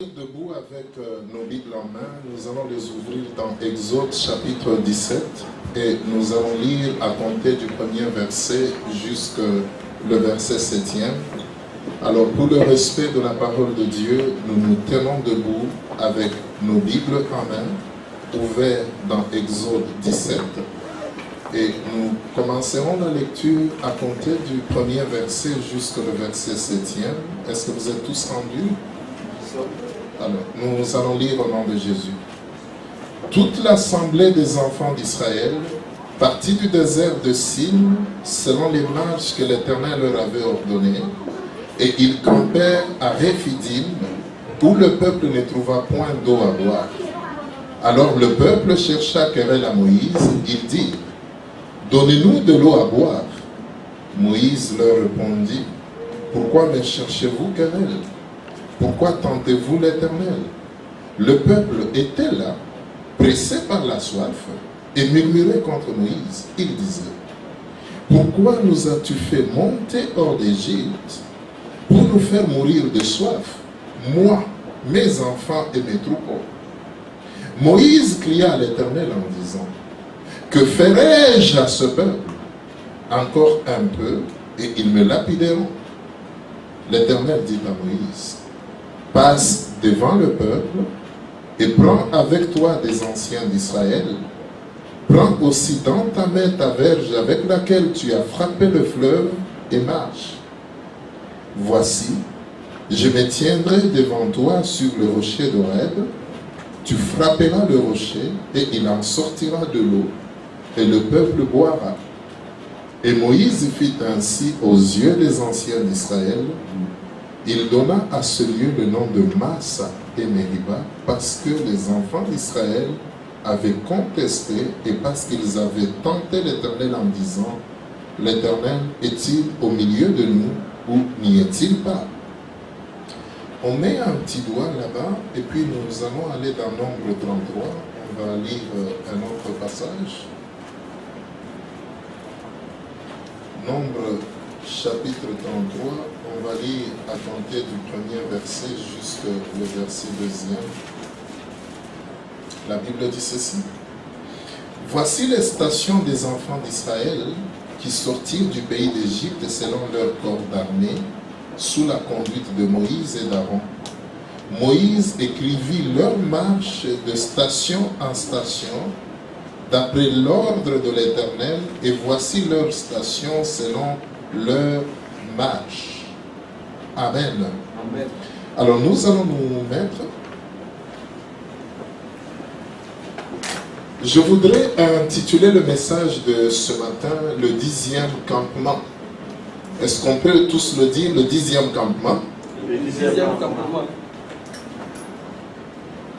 Debout avec nos Bibles en main, nous allons les ouvrir dans Exode chapitre 17 et nous allons lire à compter du premier verset jusqu'au verset 7e. Alors pour le respect de la parole de Dieu, nous nous tenons debout avec nos Bibles en main, ouverts dans Exode 17 et nous commencerons la lecture à compter du premier verset jusqu'au verset 7e. Est-ce que vous êtes tous rendus? Alors, nous allons lire au nom de Jésus. Toute l'assemblée des enfants d'Israël partit du désert de Sin selon les marches que l'Éternel leur avait ordonnées, et ils campèrent à Réphidim, où le peuple ne trouva point d'eau à boire. Alors le peuple chercha querelle à Moïse. Il dit: donnez-nous de l'eau à boire. Moïse leur répondit: pourquoi me cherchez-vous querelle? Pourquoi tentez-vous l'Éternel? Le peuple était là, pressé par la soif, et murmurait contre Moïse. Il disait: pourquoi nous as-tu fait monter hors d'Égypte pour nous faire mourir de soif, moi, mes enfants et mes troupeaux? Moïse cria à l'Éternel en disant: que ferai-je à ce peuple? Encore un peu, et ils me lapideront. L'Éternel dit à Moïse: passe devant le peuple et prends avec toi des anciens d'Israël. Prends aussi dans ta main ta verge avec laquelle tu as frappé le fleuve et marche. Voici, je me tiendrai devant toi sur le rocher d'Horeb. Tu frapperas le rocher et il en sortira de l'eau et le peuple boira. Et Moïse fit ainsi aux yeux des anciens d'Israël. Il donna à ce lieu le nom de Massa et Meriba parce que les enfants d'Israël avaient contesté et parce qu'ils avaient tenté l'Éternel en disant: l'Éternel est-il au milieu de nous ou n'y est-il pas? On met un petit doigt là-bas et puis nous allons aller dans Nombre 33. On va lire un autre passage. Nombre chapitre 33. On va lire à compter du premier verset jusqu'au verset 2e. La Bible dit ceci: voici les stations des enfants d'Israël qui sortirent du pays d'Égypte selon leur corps d'armée, sous la conduite de Moïse et d'Aaron. Moïse écrivit leur marche de station en station, d'après l'ordre de l'Éternel, et voici leur station selon leur marche. Amen. Amen. Alors nous allons nous mettre. Je voudrais intituler le message de ce matin le 10e campement. Est-ce qu'on peut tous le dire, le 10e campement? Le 10e campement.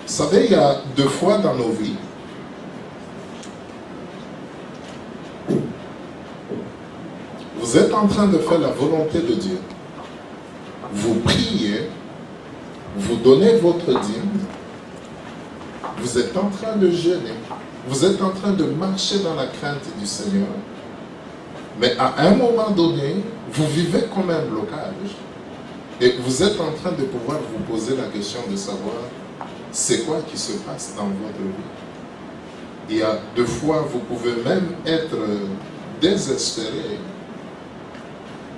Vous savez, il y a deux fois dans nos vies vous êtes en train de faire la volonté de Dieu. Vous priez, vous donnez votre dîme, vous êtes en train de jeûner, vous êtes en train de marcher dans la crainte du Seigneur, mais à un moment donné, vous vivez comme un blocage et vous êtes en train de pouvoir vous poser la question de savoir c'est quoi qui se passe dans votre vie. Il y a deux fois, vous pouvez même être désespéré,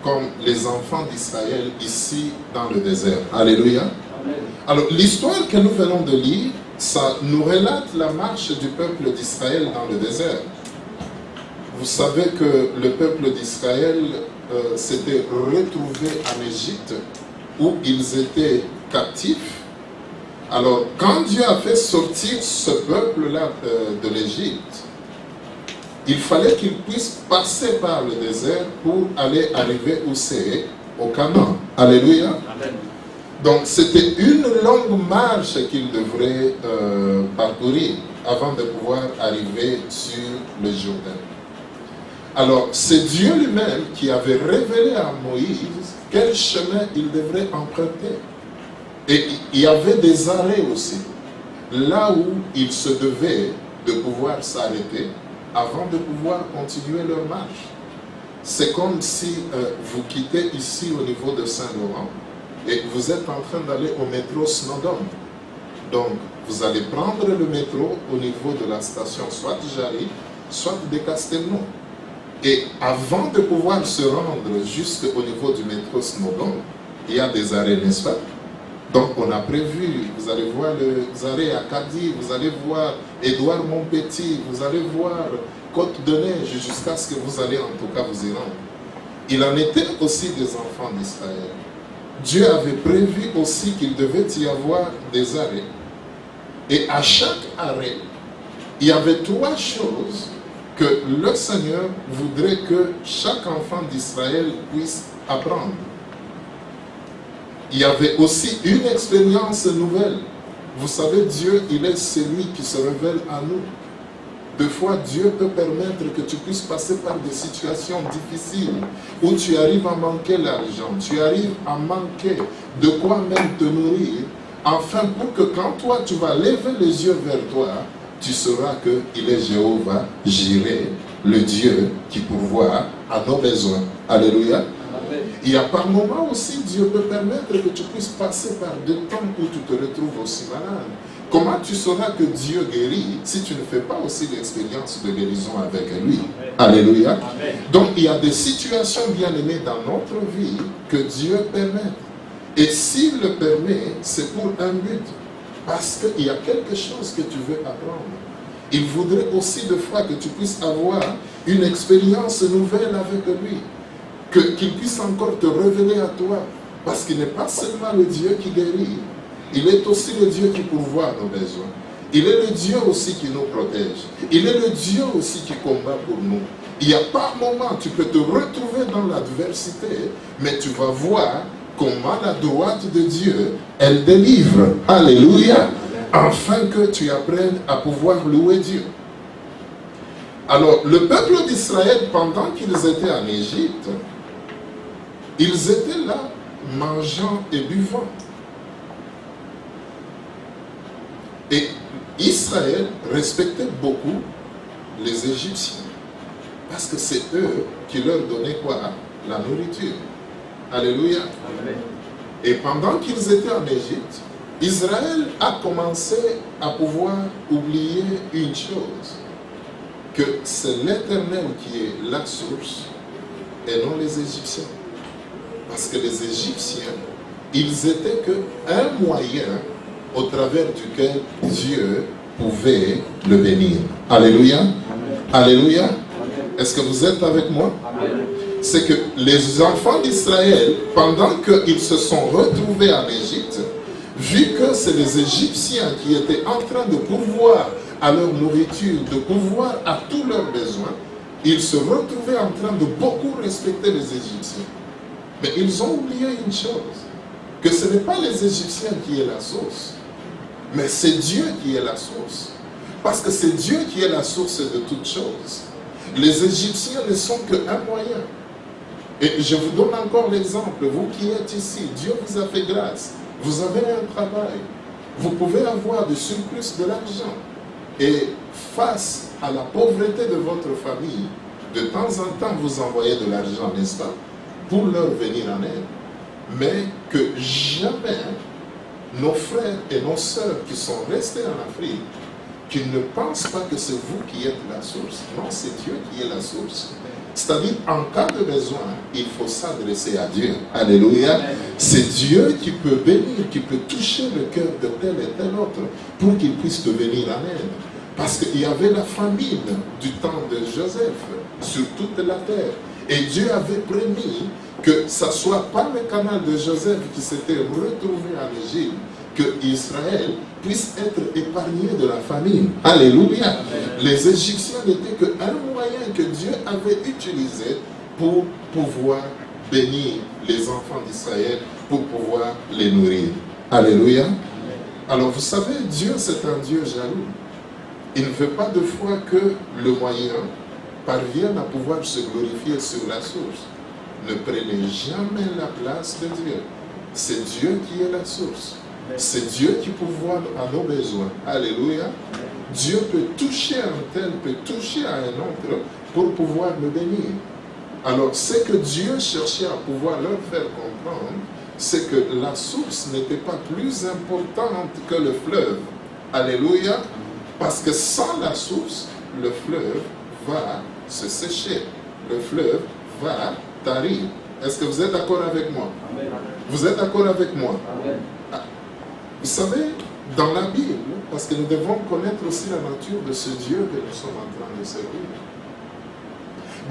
comme les enfants d'Israël ici dans le désert. Alléluia. Amen. Alors l'histoire que nous venons de lire, ça nous relate la marche du peuple d'Israël dans le désert. Vous savez que le peuple d'Israël s'était retrouvé en Égypte où ils étaient captifs. Alors quand Dieu a fait sortir ce peuple-là de l'Égypte, il fallait qu'ils puissent passer par le désert pour arriver où c'est, au Canaan. Alléluia. Amen. Donc c'était une longue marche qu'ils devraient parcourir avant de pouvoir arriver sur le Jourdain. Alors c'est Dieu lui-même qui avait révélé à Moïse quel chemin il devrait emprunter. Et il y avait des arrêts aussi, là où il se devait de pouvoir s'arrêter avant de pouvoir continuer leur marche. C'est comme si vous quittez ici au niveau de Saint-Laurent et vous êtes en train d'aller au métro Snowdon. Donc, vous allez prendre le métro au niveau de la station soit Jarry, soit de Castelnau. Et avant de pouvoir se rendre jusqu'au niveau du métro Snowdon, il y a des arrêts, n'est-ce pas? Donc, on a prévu, vous allez voir les arrêts à Cadiz, vous allez voir Édouard Montpetit, vous allez voir Côte-de-Neige, jusqu'à ce que vous allez en tout cas vous y rendre. Il en était aussi des enfants d'Israël. Dieu avait prévu aussi qu'il devait y avoir des arrêts. Et à chaque arrêt, il y avait trois choses que le Seigneur voudrait que chaque enfant d'Israël puisse apprendre. Il y avait aussi une expérience nouvelle. Vous savez, Dieu, il est celui qui se révèle à nous. Des fois, Dieu peut permettre que tu puisses passer par des situations difficiles où tu arrives à manquer l'argent, tu arrives à manquer de quoi même te nourrir, afin pour que quand toi, tu vas lever les yeux vers toi, tu sauras qu'il est Jéhovah Jireh, le Dieu qui pourvoit à nos besoins. Alléluia. Il y a par moments aussi, Dieu peut permettre que tu puisses passer par des temps où tu te retrouves aussi malade. Comment tu sauras que Dieu guérit si tu ne fais pas aussi l'expérience de guérison avec lui? Alléluia. Amen. Donc il y a des situations bien aimées dans notre vie que Dieu permet. Et s'il le permet, c'est pour un but. Parce qu'il y a quelque chose que tu veux apprendre. Il voudrait aussi de fois que tu puisses avoir une expérience nouvelle avec lui. Qu'il puisse encore te révéler à toi. Parce qu'il n'est pas seulement le Dieu qui guérit. Il est aussi le Dieu qui pourvoit nos besoins. Il est le Dieu aussi qui nous protège. Il est le Dieu aussi qui combat pour nous. Il y a par moments, tu peux te retrouver dans l'adversité, mais tu vas voir comment la droite de Dieu, elle délivre. Alléluia. Afin que tu apprennes à pouvoir louer Dieu. Alors, le peuple d'Israël, pendant qu'ils étaient en Égypte, ils étaient là, mangeant et buvant. Et Israël respectait beaucoup les Égyptiens. Parce que c'est eux qui leur donnaient quoi? La nourriture. Alléluia. Amen. Et pendant qu'ils étaient en Égypte, Israël a commencé à pouvoir oublier une chose. Que c'est l'Éternel qui est la source et non les Égyptiens. Parce que les Égyptiens, ils étaient qu'un moyen au travers duquel Dieu pouvait le bénir. Alléluia. Amen. Alléluia. Est-ce que vous êtes avec moi? C'est que les enfants d'Israël, pendant qu'ils se sont retrouvés en Égypte, vu que c'est les Égyptiens qui étaient en train de pourvoir à leur nourriture, de pourvoir à tous leurs besoins, ils se retrouvaient en train de beaucoup respecter les Égyptiens. Mais ils ont oublié une chose, que ce n'est pas les Égyptiens qui est la source, mais c'est Dieu qui est la source. Parce que c'est Dieu qui est la source de toutes choses. Les Égyptiens ne sont qu'un moyen. Et je vous donne encore l'exemple, vous qui êtes ici, Dieu vous a fait grâce, vous avez un travail, vous pouvez avoir du surplus de l'argent. Et face à la pauvreté de votre famille, de temps en temps vous envoyez de l'argent, n'est-ce pas, pour leur venir en aide. Mais que jamais nos frères et nos sœurs qui sont restés en Afrique, qui ne pensent pas que c'est vous qui êtes la source. Non, c'est Dieu qui est la source. C'est-à-dire, en cas de besoin, il faut s'adresser à Dieu. Alléluia. C'est Dieu qui peut bénir, qui peut toucher le cœur de tel et tel autre pour qu'il puisse te venir en aide. Parce qu'il y avait la famine du temps de Joseph sur toute la terre. Et Dieu avait promis que ce ne soit pas le canal de Joseph qui s'était retrouvé en Égypte, que Israël puisse être épargné de la famine. Alléluia. Amen. Les Égyptiens n'étaient qu'un moyen que Dieu avait utilisé pour pouvoir bénir les enfants d'Israël, pour pouvoir les nourrir. Alléluia. Amen. Alors vous savez, Dieu c'est un Dieu jaloux. Il ne veut pas de fois que le moyen parvienne à pouvoir se glorifier sur la source. Ne prenez jamais la place de Dieu. C'est Dieu qui est la source. C'est Dieu qui pourvoit à nos besoins. Alléluia. Dieu peut toucher un tel, peut toucher à un autre pour pouvoir le bénir. Alors, c'est que Dieu cherchait à pouvoir leur faire comprendre c'est que la source n'était pas plus importante que le fleuve. Alléluia. Parce que sans la source, le fleuve va se sécher. Le fleuve va tarir. Est-ce que vous êtes d'accord avec moi? Amen. Vous êtes d'accord avec moi? Amen. Vous savez, dans la Bible, parce que nous devons connaître aussi la nature de ce Dieu que nous sommes en train de servir.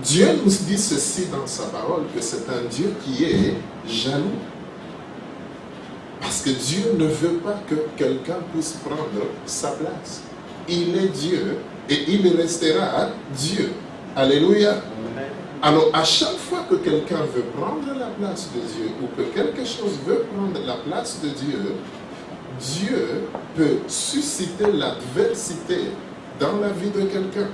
Dieu nous dit ceci dans sa parole, que c'est un Dieu qui est jaloux. Parce que Dieu ne veut pas que quelqu'un puisse prendre sa place. Il est Dieu et il restera Dieu. Alléluia. Alors, à chaque fois que quelqu'un veut prendre la place de Dieu ou que quelque chose veut prendre la place de Dieu, Dieu peut susciter l'adversité dans la vie de quelqu'un.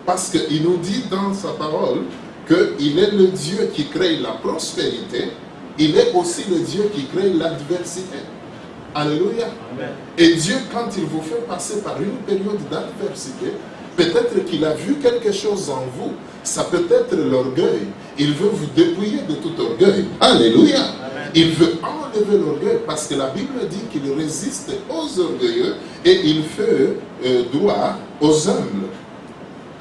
Parce qu'il nous dit dans sa parole qu'il est le Dieu qui crée la prospérité, il est aussi le Dieu qui crée l'adversité. Alléluia. Amen. Et Dieu, quand il vous fait passer par une période d'adversité, peut-être qu'il a vu quelque chose en vous. Ça peut être l'orgueil. Il veut vous dépouiller de tout orgueil. Alléluia. Amen. Il veut enlever l'orgueil parce que la Bible dit qu'il résiste aux orgueilleux et il fait droit aux humbles.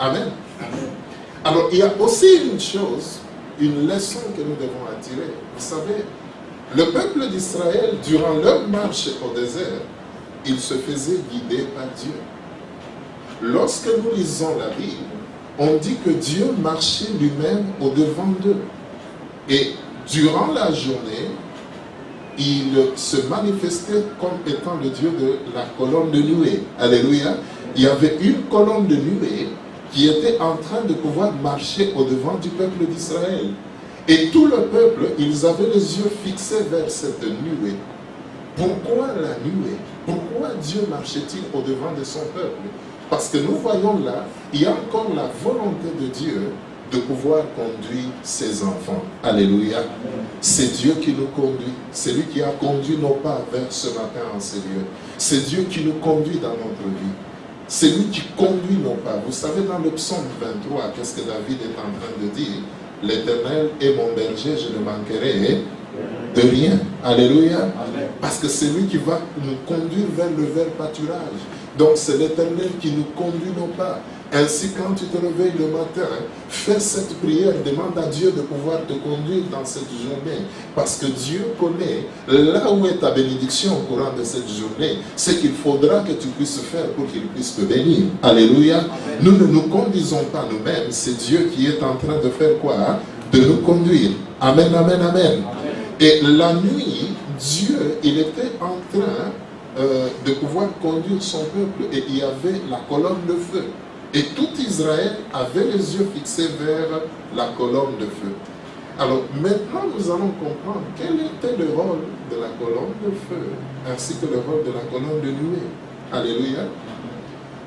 Amen. Amen. Alors, il y a aussi une chose, une leçon que nous devons attirer. Vous savez, le peuple d'Israël, durant leur marche au désert, il se faisait guider par Dieu. Lorsque nous lisons la Bible, on dit que Dieu marchait lui-même au-devant d'eux. Et durant la journée, il se manifestait comme étant le Dieu de la colonne de nuée. Alléluia. Il y avait une colonne de nuée qui était en train de pouvoir marcher au-devant du peuple d'Israël. Et tout le peuple, ils avaient les yeux fixés vers cette nuée. Pourquoi la nuée? Pourquoi Dieu marchait-il au-devant de son peuple? Parce que nous voyons là, il y a encore la volonté de Dieu de pouvoir conduire ses enfants. Alléluia. C'est Dieu qui nous conduit. C'est lui qui a conduit nos pas vers ce matin en ces lieux. C'est Dieu qui nous conduit dans notre vie. C'est lui qui conduit nos pas. Vous savez, dans le psaume 23, qu'est-ce que David est en train de dire? L'Éternel est mon berger, je ne manquerai de rien. Alléluia. Amen. Parce que c'est lui qui va nous conduire vers le vert pâturage. Donc c'est l'Éternel qui nous conduit nos pas. Ainsi, quand tu te réveilles le matin, fais cette prière, demande à Dieu de pouvoir te conduire dans cette journée. Parce que Dieu connaît là où est ta bénédiction au courant de cette journée. Ce qu'il faudra que tu puisses faire pour qu'il puisse te bénir. Alléluia. Amen. Nous ne nous conduisons pas nous-mêmes. C'est Dieu qui est en train de faire quoi? De nous conduire. Amen, amen, amen. Amen. Et la nuit, Dieu, il était en train de pouvoir conduire son peuple. Et il y avait la colonne de feu. Et tout Israël avait les yeux fixés vers la colonne de feu. Alors maintenant nous allons comprendre quel était le rôle de la colonne de feu, ainsi que le rôle de la colonne de nuée. Alléluia.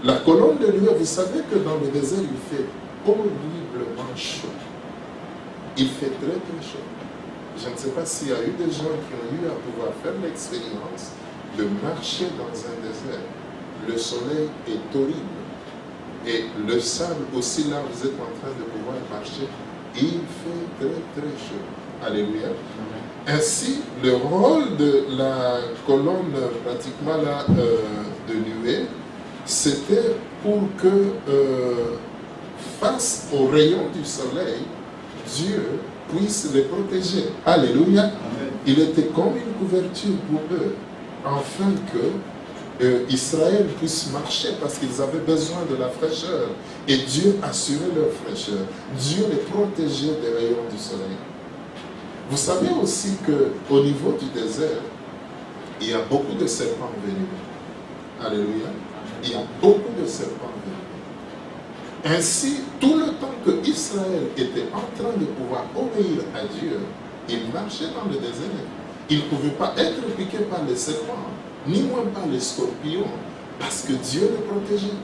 La colonne de nuée, vous savez que dans le désert, il fait horriblement chaud. Il fait très très chaud. Je ne sais pas s'il y a eu des gens qui ont eu à pouvoir faire l'expérience de marcher dans un désert. Le soleil est horrible. Et le sable aussi, là, vous êtes en train de pouvoir marcher, il fait très très chaud. Alléluia. Ainsi, le rôle de la colonne, pratiquement là, de nuée, c'était pour que, face aux rayons du soleil, Dieu puisse les protéger. Alléluia. Amen. Il était comme une couverture pour eux, afin que Israël puisse marcher parce qu'ils avaient besoin de la fraîcheur. Et Dieu assurait leur fraîcheur. Dieu les protégeait des rayons du soleil. Vous savez aussi qu'au niveau du désert, il y a beaucoup de serpents venimeux. Alléluia. Il y a beaucoup de serpents venimeux. Ainsi, tout le temps que Israël était en train de pouvoir obéir à Dieu, il marchait dans le désert. Il ne pouvait pas être piqué par les serpents, ni moins par les scorpions, parce que Dieu le protégeait.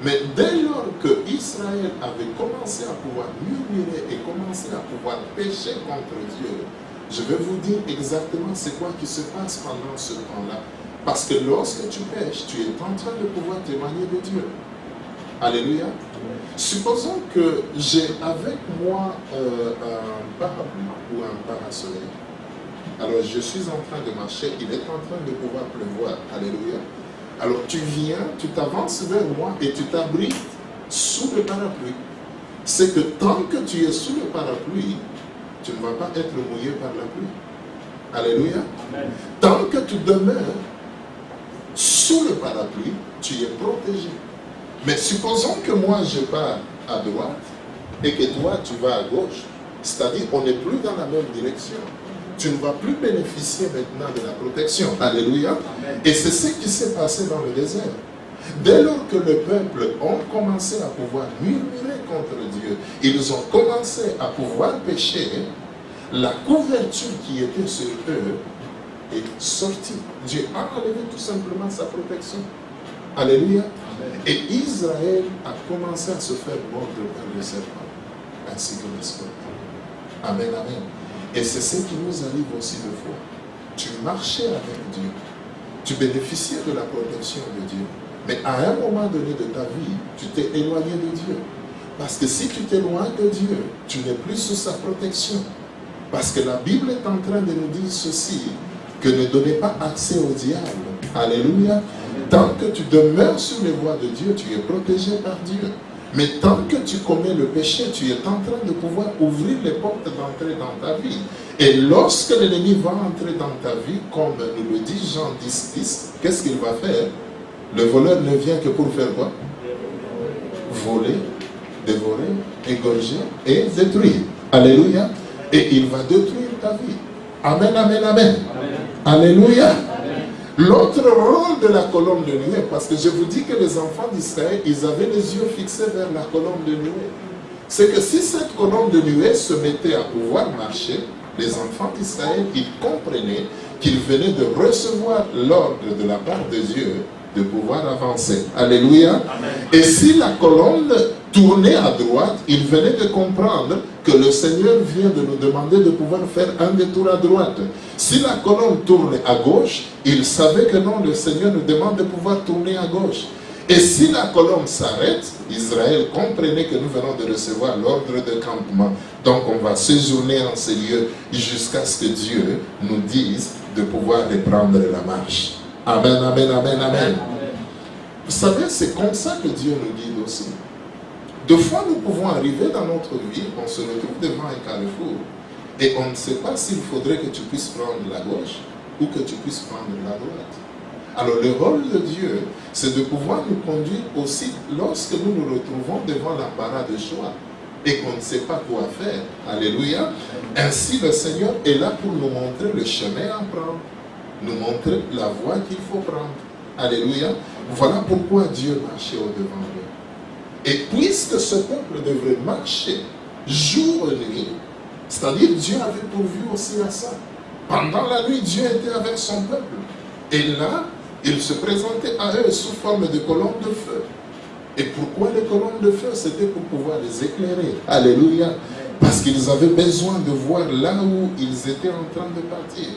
Mais dès lors que Israël avait commencé à pouvoir murmurer et commencé à pouvoir pécher contre Dieu, je vais vous dire exactement c'est quoi qui se passe pendant ce temps-là. Parce que lorsque tu pêches, tu es en train de pouvoir témoigner de Dieu. Alléluia. Supposons que j'ai avec moi un parapluie ou un parasoleil. Alors je suis en train de marcher, il est en train de pouvoir pleuvoir. Alléluia. Alors tu viens, tu t'avances vers moi et tu t'abrites sous le parapluie. C'est que tant que tu es sous le parapluie, tu ne vas pas être mouillé par la pluie. Alléluia. Amen. Tant que tu demeures sous le parapluie, tu es protégé. Mais supposons que moi je pars à droite et que toi tu vas à gauche, c'est-à-dire qu'on n'est plus dans la même direction. Tu ne vas plus bénéficier maintenant de la protection. Alléluia. Amen. Et c'est ce qui s'est passé dans le désert. Dès lors que le peuple a commencé à pouvoir murmurer contre Dieu, ils ont commencé à pouvoir pécher, la couverture qui était sur eux est sortie. Dieu a enlevé tout simplement sa protection. Alléluia. Amen. Et Israël a commencé à se faire mordre par le serpent, ainsi que les scorpions. Amen, amen. Et c'est ce qui nous arrive aussi de fois. Tu marchais avec Dieu, tu bénéficiais de la protection de Dieu, mais à un moment donné de ta vie, tu t'es éloigné de Dieu. Parce que si tu t'éloignes de Dieu, tu n'es plus sous sa protection. Parce que la Bible est en train de nous dire ceci, que ne donnez pas accès au diable. Alléluia. Tant que tu demeures sur les voies de Dieu, tu es protégé par Dieu. Mais tant que tu commets le péché, tu es en train de pouvoir ouvrir les portes d'entrée dans ta vie. Et lorsque l'ennemi va entrer dans ta vie, comme nous le dit Jean 10, qu'est-ce qu'il va faire? Le voleur ne vient que pour faire quoi? Voler, dévorer, égorger et détruire. Alléluia. Et il va détruire ta vie. Amen, amen, amen. Amen. Alléluia. L'autre rôle de la colonne de nuée, parce que je vous dis que les enfants d'Israël, ils avaient les yeux fixés vers la colonne de nuée. C'est que si cette colonne de nuée se mettait à pouvoir marcher, les enfants d'Israël, ils comprenaient qu'ils venaient de recevoir l'ordre de la part de Dieu de pouvoir avancer. Alléluia. Amen. Et si la colonne tournait à droite, ils venaient de comprendre que le Seigneur vient de nous demander de pouvoir faire un détour à droite. Si la colonne tourne à gauche, ils savaient que non, le Seigneur nous demande de pouvoir tourner à gauche. Et si la colonne s'arrête, Israël comprenait que nous venons de recevoir l'ordre de campement. Donc on va séjourner en ces lieux jusqu'à ce que Dieu nous dise de pouvoir reprendre la marche. Amen, amen, amen, amen. Vous savez, c'est comme ça que Dieu nous guide aussi. Deux fois, nous pouvons arriver dans notre vie, on se retrouve devant un carrefour, et on ne sait pas s'il faudrait que tu puisses prendre la gauche ou que tu puisses prendre la droite. Alors, le rôle de Dieu, c'est de pouvoir nous conduire aussi lorsque nous nous retrouvons devant l'embarras de choix et qu'on ne sait pas quoi faire. Alléluia. Ainsi, le Seigneur est là pour nous montrer le chemin à prendre, nous montrer la voie qu'il faut prendre. Alléluia. Voilà pourquoi Dieu marchait au-devant d'eux. Et puisque ce peuple devrait marcher jour et nuit, c'est-à-dire Dieu avait pourvu aussi à ça. Pendant la nuit, Dieu était avec son peuple. Et là, il se présentait à eux sous forme de colonnes de feu. Et pourquoi les colonnes de feu? C'était pour pouvoir les éclairer. Alléluia. Parce qu'ils avaient besoin de voir là où ils étaient en train de partir.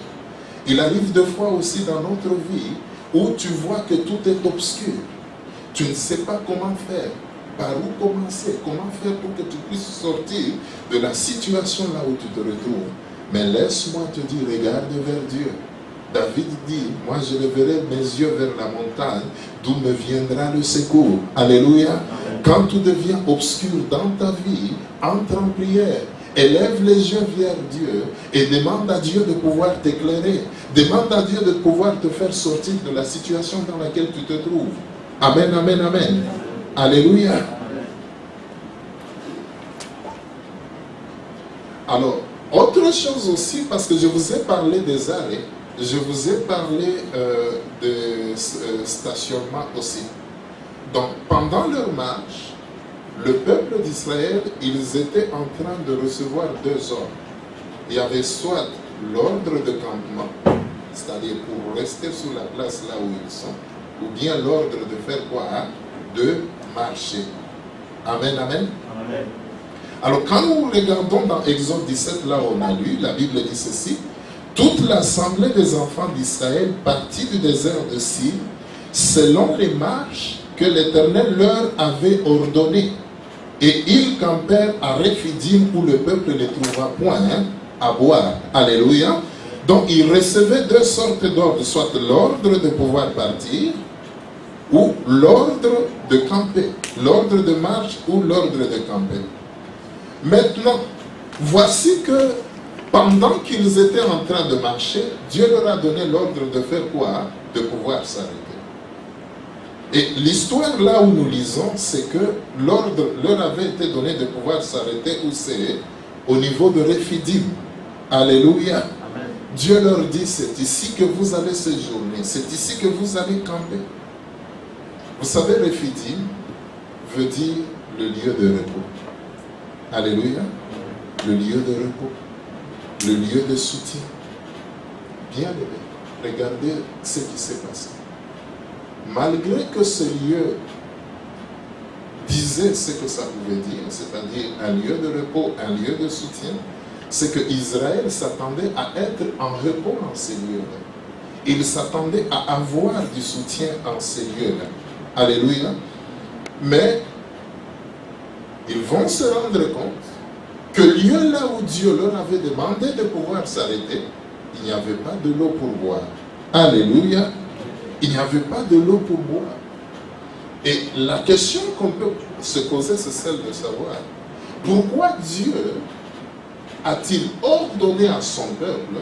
Il arrive des fois aussi dans notre vie où tu vois que tout est obscur. Tu ne sais pas comment faire, par où commencer, comment faire pour que tu puisses sortir de la situation là où tu te retrouves. Mais laisse-moi te dire, regarde vers Dieu. David dit, moi je leverai mes yeux vers la montagne, d'où me viendra le secours. Alléluia. Quand tout devient obscur dans ta vie, entre en prière. Élève les yeux vers Dieu et demande à Dieu de pouvoir t'éclairer. Demande à Dieu de pouvoir te faire sortir de la situation dans laquelle tu te trouves. Amen, amen, amen. Alléluia. Alors, autre chose aussi, parce que je vous ai parlé des arrêts, je vous ai parlé de stationnement aussi. Donc, pendant leur marche, le peuple d'Israël, ils étaient en train de recevoir deux ordres. Il y avait soit l'ordre de campement, c'est-à-dire pour rester sur la place là où ils sont, ou bien l'ordre de faire quoi? De marcher. Amen, amen. Amen. Alors quand nous regardons dans Exode 17, là où on a lu, la Bible dit ceci: toute l'assemblée des enfants d'Israël partit du désert de Sin, selon les marches que l'Éternel leur avait ordonnées. Et ils campèrent à Rephidim où le peuple ne trouva point à boire. Alléluia. Donc il recevait deux sortes d'ordres, soit l'ordre de pouvoir partir ou l'ordre de camper, l'ordre de marche ou l'ordre de camper. Maintenant, voici que pendant qu'ils étaient en train de marcher, Dieu leur a donné l'ordre de faire quoi? De pouvoir s'arrêter. Et l'histoire là où nous lisons, c'est que l'ordre leur avait été donné de pouvoir s'arrêter où c'est au niveau de Rephidim. Alléluia. Amen. Dieu leur dit, c'est ici que vous allez séjourner, c'est ici que vous allez camper. Vous savez, Rephidim veut dire le lieu de repos. Alléluia. Le lieu de repos. Le lieu de soutien. Bien aimé, regardez ce qui s'est passé. Malgré que ce lieu disait ce que ça pouvait dire, c'est-à-dire un lieu de repos, un lieu de soutien, c'est que Israël s'attendait à être en repos dans ces lieux-là. Il s'attendait à avoir du soutien en ces lieux-là. Alléluia. Mais ils vont se rendre compte que le lieu là où Dieu leur avait demandé de pouvoir s'arrêter, il n'y avait pas de l'eau pour boire. Alléluia. Il n'y avait pas de l'eau pour boire. Et la question qu'on peut se poser, c'est celle de savoir pourquoi Dieu a-t-il ordonné à son peuple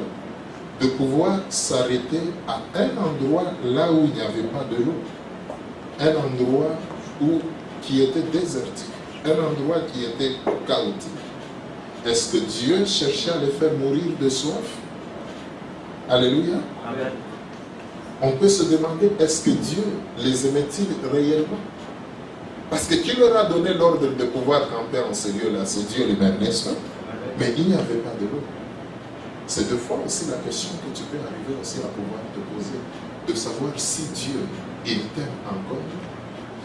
de pouvoir s'arrêter à un endroit là où il n'y avait pas de l'eau, un endroit qui était désertique, un endroit qui était chaotique. Est-ce que Dieu cherchait à les faire mourir de soif? Alléluia. Amen. On peut se demander, est-ce que Dieu les aimait-il réellement? Parce que qui leur a donné l'ordre de pouvoir camper en ce lieu-là? C'est Dieu lui-même, n'est-ce pas? Mais il n'y avait pas de l'eau. C'est deux fois aussi la question que tu peux arriver aussi à pouvoir te poser, de savoir si Dieu, il t'aime encore.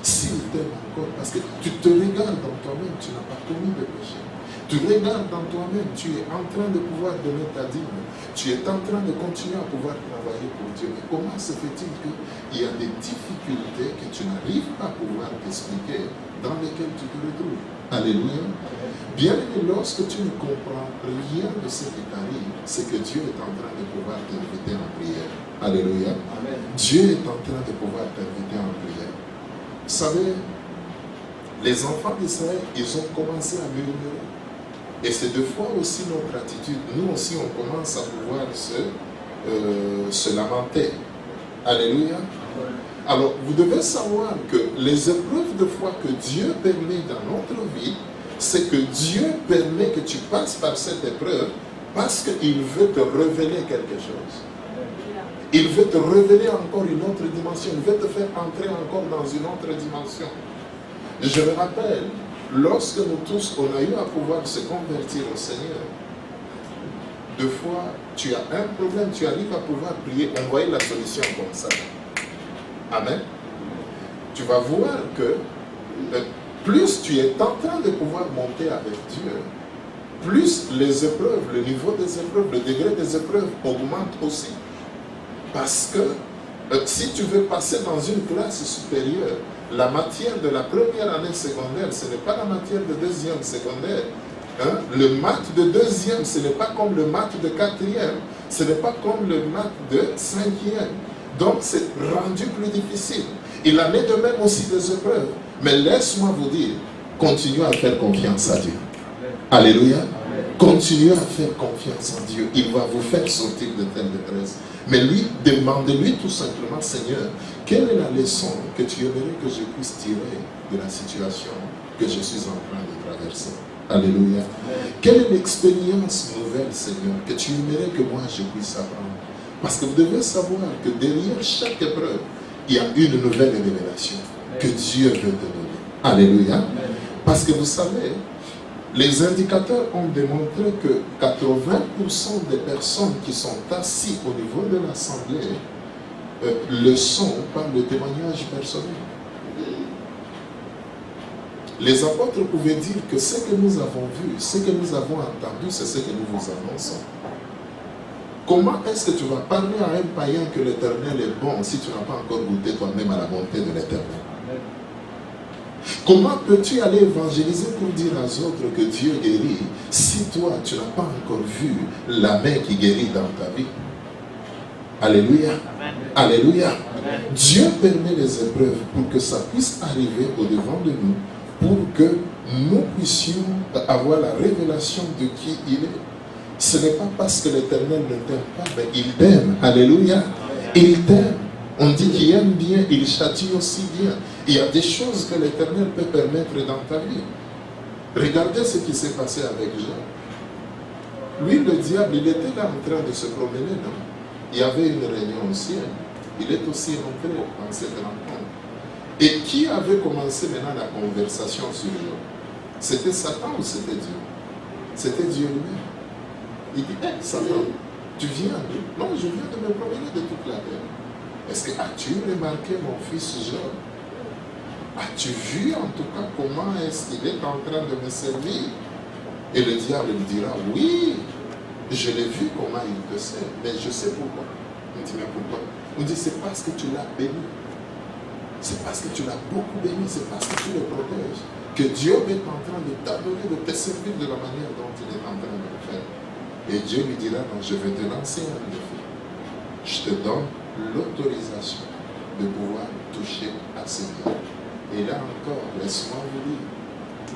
S'il t'aime encore, parce que tu te regardes dans toi-même, tu n'as pas commis de péché. Tu regardes dans toi-même, tu es en train de pouvoir donner ta dîme. Tu es en train de continuer à pouvoir travailler pour Dieu. Mais comment se fait-il qu'il y a des difficultés que tu n'arrives pas à pouvoir t'expliquer, dans lesquelles tu te retrouves? Alléluia. Bien aimé, lorsque tu ne comprends rien de ce qui t'arrive, c'est que Dieu est en train de pouvoir t'inviter en prière. Alléluia. Amen. Dieu est en train de pouvoir t'inviter en prière. Vous savez, les enfants d'Israël, ils ont commencé à murmurer. Et c'est deux fois aussi notre attitude. Nous aussi, on commence à pouvoir se lamenter. Alléluia. Alors, vous devez savoir que les épreuves de foi que Dieu permet dans notre vie, c'est que Dieu permet que tu passes par cette épreuve parce qu'il veut te révéler quelque chose. Il veut te révéler encore une autre dimension. Il veut te faire entrer encore dans une autre dimension. Je me rappelle, lorsque nous tous, on a eu à pouvoir se convertir au Seigneur, deux fois, tu as un problème, tu arrives à pouvoir prier, on voyait la solution comme ça. Amen. Tu vas voir que plus tu es en train de pouvoir monter avec Dieu, plus les épreuves, le niveau des épreuves, le degré des épreuves augmente aussi. Parce que si tu veux passer dans une classe supérieure, la matière de la première année secondaire, ce n'est pas la matière de deuxième secondaire. Hein? Le maths de deuxième, ce n'est pas comme le maths de quatrième. Ce n'est pas comme le maths de cinquième. Donc c'est rendu plus difficile. Il en est de même aussi des épreuves. Mais laisse-moi vous dire, continuez à faire confiance à Dieu. Alléluia. Continuez à faire confiance en Dieu. Il va vous faire sortir de telle détresse. Mais lui, demandez-lui tout simplement, Seigneur, quelle est la leçon que tu aimerais que je puisse tirer de la situation que je suis en train de traverser? Alléluia. Quelle est l'expérience nouvelle, Seigneur, que tu aimerais que moi je puisse apprendre? Parce que vous devez savoir que derrière chaque épreuve, il y a une nouvelle révélation que Dieu veut te donner. Alléluia. Parce que vous savez, les indicateurs ont démontré que 80% des personnes qui sont assises au niveau de l'Assemblée le sont par le témoignage personnel. Les apôtres pouvaient dire que ce que nous avons vu, ce que nous avons entendu, c'est ce que nous vous annonçons. Comment est-ce que tu vas parler à un païen que l'Éternel est bon si tu n'as pas encore goûté toi-même à la bonté de l'Éternel? Comment peux-tu aller évangéliser pour dire aux autres que Dieu guérit si toi, tu n'as pas encore vu la main qui guérit dans ta vie? Alléluia. Amen. Alléluia. Amen. Dieu permet les épreuves pour que ça puisse arriver au-devant de nous, pour que nous puissions avoir la révélation de qui il est. Ce n'est pas parce que l'Éternel ne t'aime pas, mais il t'aime. Alléluia. Il t'aime. On dit qu'il aime bien, il châtie aussi bien. Il y a des choses que l'Éternel peut permettre dans ta vie. Regardez ce qui s'est passé avec Job. Lui, le diable, il était là en train de se promener, non? Il y avait une réunion au ciel. Il est aussi entré dans cette rencontre. Et qui avait commencé maintenant la conversation sur Job? C'était Satan ou c'était Dieu? C'était Dieu lui-même. Il dit, hey, Satan, tu viens d'où? Non, je viens de me promener de toute la terre. Est-ce que as-tu remarqué mon fils Job? As-tu vu en tout cas comment est-ce qu'il est en train de me servir? Et le diable lui dira, oui, je l'ai vu comment il te sert, mais je sais pourquoi. On dit, mais pourquoi? On dit, c'est parce que tu l'as béni. C'est parce que tu l'as beaucoup béni, c'est parce que tu le protèges, que Dieu est en train de t'adonner, de te servir de la manière dont il est en train de le faire. Et Dieu lui dira, non, je vais te lancer un défi. Je te donne l'autorisation de pouvoir toucher à ces biens. Et là encore, laisse-moi vous dire,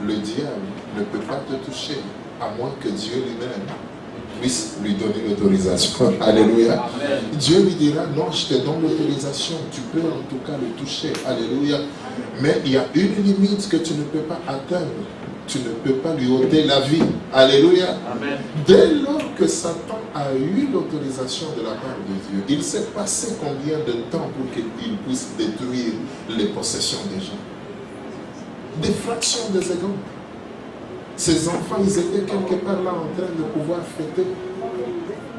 le diable ne peut pas te toucher, à moins que Dieu lui-même puisse lui donner l'autorisation. Alléluia. Amen. Dieu lui dira, non, je te donne l'autorisation, tu peux en tout cas le toucher. Alléluia. Mais il y a une limite que tu ne peux pas atteindre. Tu ne peux pas lui ôter la vie. Alléluia. Amen. Dès lors que Satan a eu l'autorisation de la part de Dieu, il s'est passé combien de temps pour qu'il puisse détruire les possessions des gens? Des fractions de secondes. Ces enfants, ils étaient quelque part là en train de pouvoir fêter.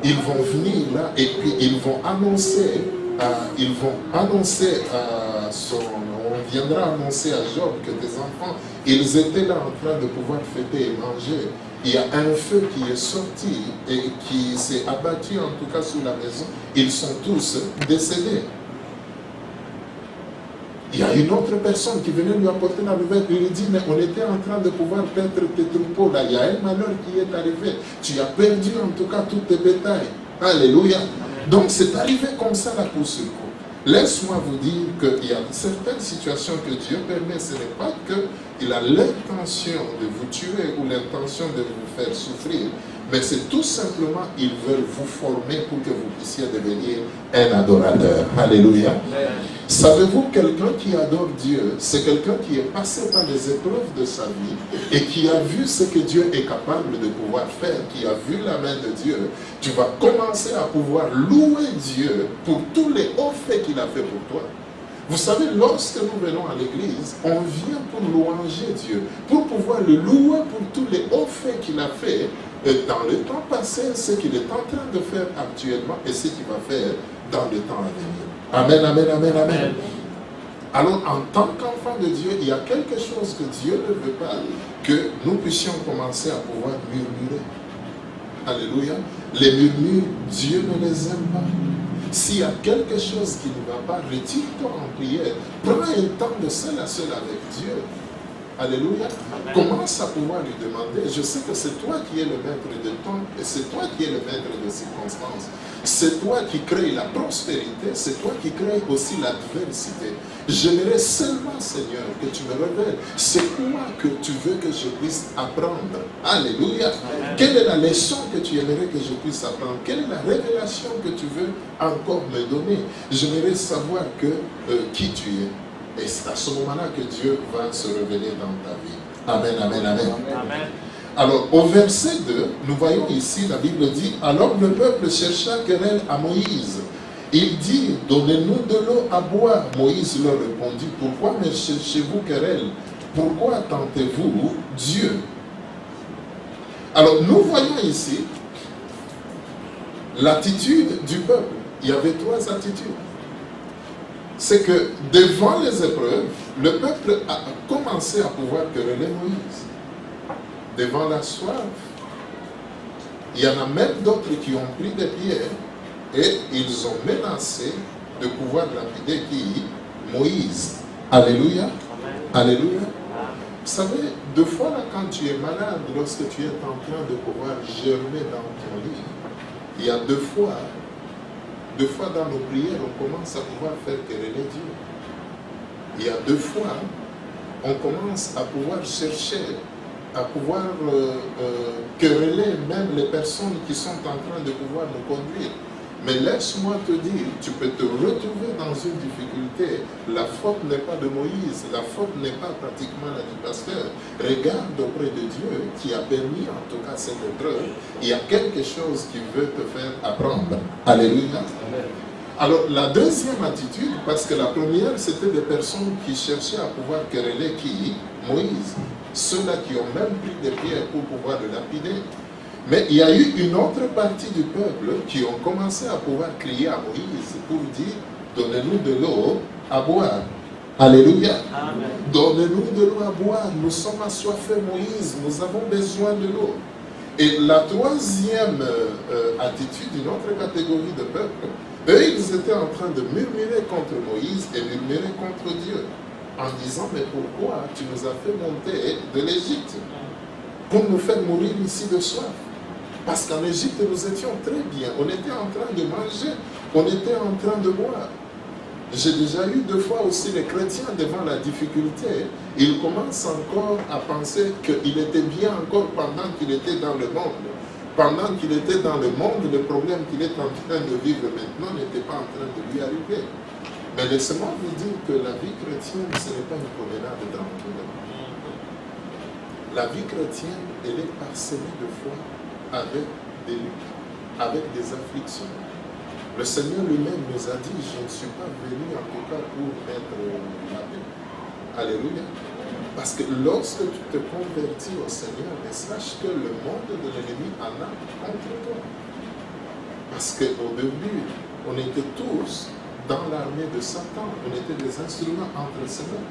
Ils vont venir là et puis ils vont annoncer à son... On viendra annoncer à Job que tes enfants, ils étaient là en train de pouvoir fêter et manger. Il y a un feu qui est sorti et qui s'est abattu en tout cas sous la maison. Ils sont tous décédés. Il y a une autre personne qui venait lui apporter la nouvelle. Il lui dit, mais on était en train de pouvoir perdre tes troupeaux là. Il y a un malheur qui est arrivé. Tu as perdu en tout cas tous tes bétails. Alléluia. Donc c'est arrivé comme ça la coup sur coup. Laisse-moi vous dire qu'il y a certaines situations que Dieu permet. Ce n'est pas qu'il a l'intention de vous tuer ou l'intention de vous faire souffrir, mais c'est tout simplement qu'il veut vous former pour que vous puissiez devenir un adorateur. Alléluia. Savez-vous, quelqu'un qui adore Dieu, c'est quelqu'un qui est passé par les épreuves de sa vie et qui a vu ce que Dieu est capable de pouvoir faire, qui a vu la main de Dieu. Tu vas commencer à pouvoir louer Dieu pour tous les hauts faits qu'il a fait pour toi. Vous savez, lorsque nous venons à l'église, on vient pour louanger Dieu, pour pouvoir le louer pour tous les hauts faits qu'il a fait dans le temps passé, ce qu'il est en train de faire actuellement et ce qu'il va faire dans le temps à venir. Amen, amen, amen, amen. Alors, en tant qu'enfant de Dieu, il y a quelque chose que Dieu ne veut pas, que nous puissions commencer à pouvoir murmurer. Alléluia. Les murmures, Dieu ne les aime pas. S'il y a quelque chose qui ne va pas, retire-toi en prière. Prends un temps de seul à seul avec Dieu. Alléluia. Commence à pouvoir lui demander. Je sais que c'est toi qui es le maître de temps et c'est toi qui es le maître des circonstances. C'est toi qui crée la prospérité, c'est toi qui crée aussi l'adversité. J'aimerais seulement, Seigneur, que tu me révèles. C'est quoi que tu veux que je puisse apprendre? Alléluia. Quelle est la leçon que tu aimerais que je puisse apprendre? Quelle est la révélation que tu veux encore me donner? J'aimerais savoir qui tu es. Et c'est à ce moment-là que Dieu va se révéler dans ta vie. Amen, amen, amen. Amen. Alors, au verset 2, nous voyons ici, la Bible dit, alors le peuple chercha querelle à Moïse. Il dit, donnez-nous de l'eau à boire. Moïse leur répondit, pourquoi me cherchez-vous querelle? Pourquoi tentez-vous Dieu? Alors, nous voyons ici l'attitude du peuple. Il y avait trois attitudes. C'est que devant les épreuves, le peuple a commencé à pouvoir quereller Moïse. Devant la soif, il y en a même d'autres qui ont pris des pierres et ils ont menacé de pouvoir lapider qui? Moïse. Alléluia. Amen. Alléluia. savez, deux fois là, quand tu es malade, lorsque tu es en train de pouvoir germer dans ton lit, il y a deux fois dans nos prières, on commence à pouvoir faire quereller Dieu. Il y a deux fois, on commence à pouvoir chercher, à pouvoir quereller même les personnes qui sont en train de pouvoir nous conduire. Mais laisse-moi te dire, tu peux te retrouver dans une difficulté. La faute n'est pas de Moïse, la faute n'est pas pratiquement la du pasteur. Regarde auprès de Dieu qui a permis en tout cas cette épreuve. Il y a quelque chose qui veut te faire apprendre. Alléluia. Amen. Alors la deuxième attitude, parce que la première c'était des personnes qui cherchaient à pouvoir quereller qui? Moïse. Ceux-là qui ont même pris des pierres pour pouvoir le lapider. Mais il y a eu une autre partie du peuple qui ont commencé à pouvoir crier à Moïse pour dire, donnez-nous de l'eau à boire. Alléluia. Amen. Donnez-nous de l'eau à boire. Nous sommes assoiffés, Moïse. Nous avons besoin de l'eau. Et la troisième attitude d'une autre catégorie de peuple, eux, ils étaient en train de murmurer contre Moïse et murmurer contre Dieu. En disant, mais pourquoi tu nous as fait monter de l'Égypte pour nous faire mourir ici de soif? Parce qu'en Égypte, nous étions très bien. On était en train de manger. On était en train de boire. J'ai déjà eu deux fois aussi les chrétiens devant la difficulté. Ils commencent encore à penser qu'il était bien encore pendant qu'il était dans le monde. Pendant qu'il était dans le monde, le problème qu'il est en train de vivre maintenant n'était pas en train de lui arriver. Mais laissez-moi vous dire que la vie chrétienne, ce n'est pas une promenade tranquille. La vie chrétienne, elle est parsemée de foi, avec des luttes, avec des afflictions. Le Seigneur lui-même nous a dit, je ne suis pas venu en tout cas pour mettre la paix. Alléluia. Parce que lorsque tu te convertis au Seigneur, sache que le monde de l'ennemi en a contre toi. Parce qu'au début, on était tous dans l'armée de Satan, on était des instruments entre ses mains.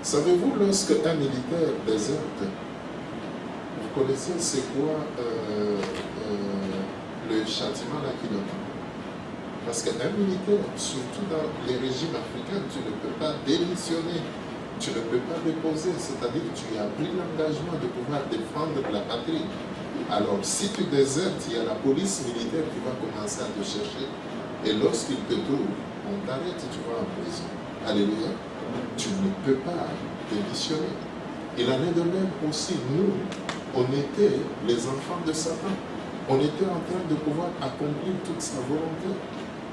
Savez-vous, lorsque un militaire déserte, vous connaissez c'est quoi le châtiment là qu'il a? Parce qu'un militaire, surtout dans les régimes africains, tu ne peux pas démissionner, tu ne peux pas déposer, c'est-à-dire que tu as pris l'engagement de pouvoir défendre la patrie. Alors, si tu désertes, il y a la police militaire qui va commencer à te chercher. Et lorsqu'il te trouve, on t'arrête et tu vas en prison. Alléluia. Tu ne peux pas démissionner. Il en est de même aussi, nous, on était les enfants de Satan. On était en train de pouvoir accomplir toute sa volonté.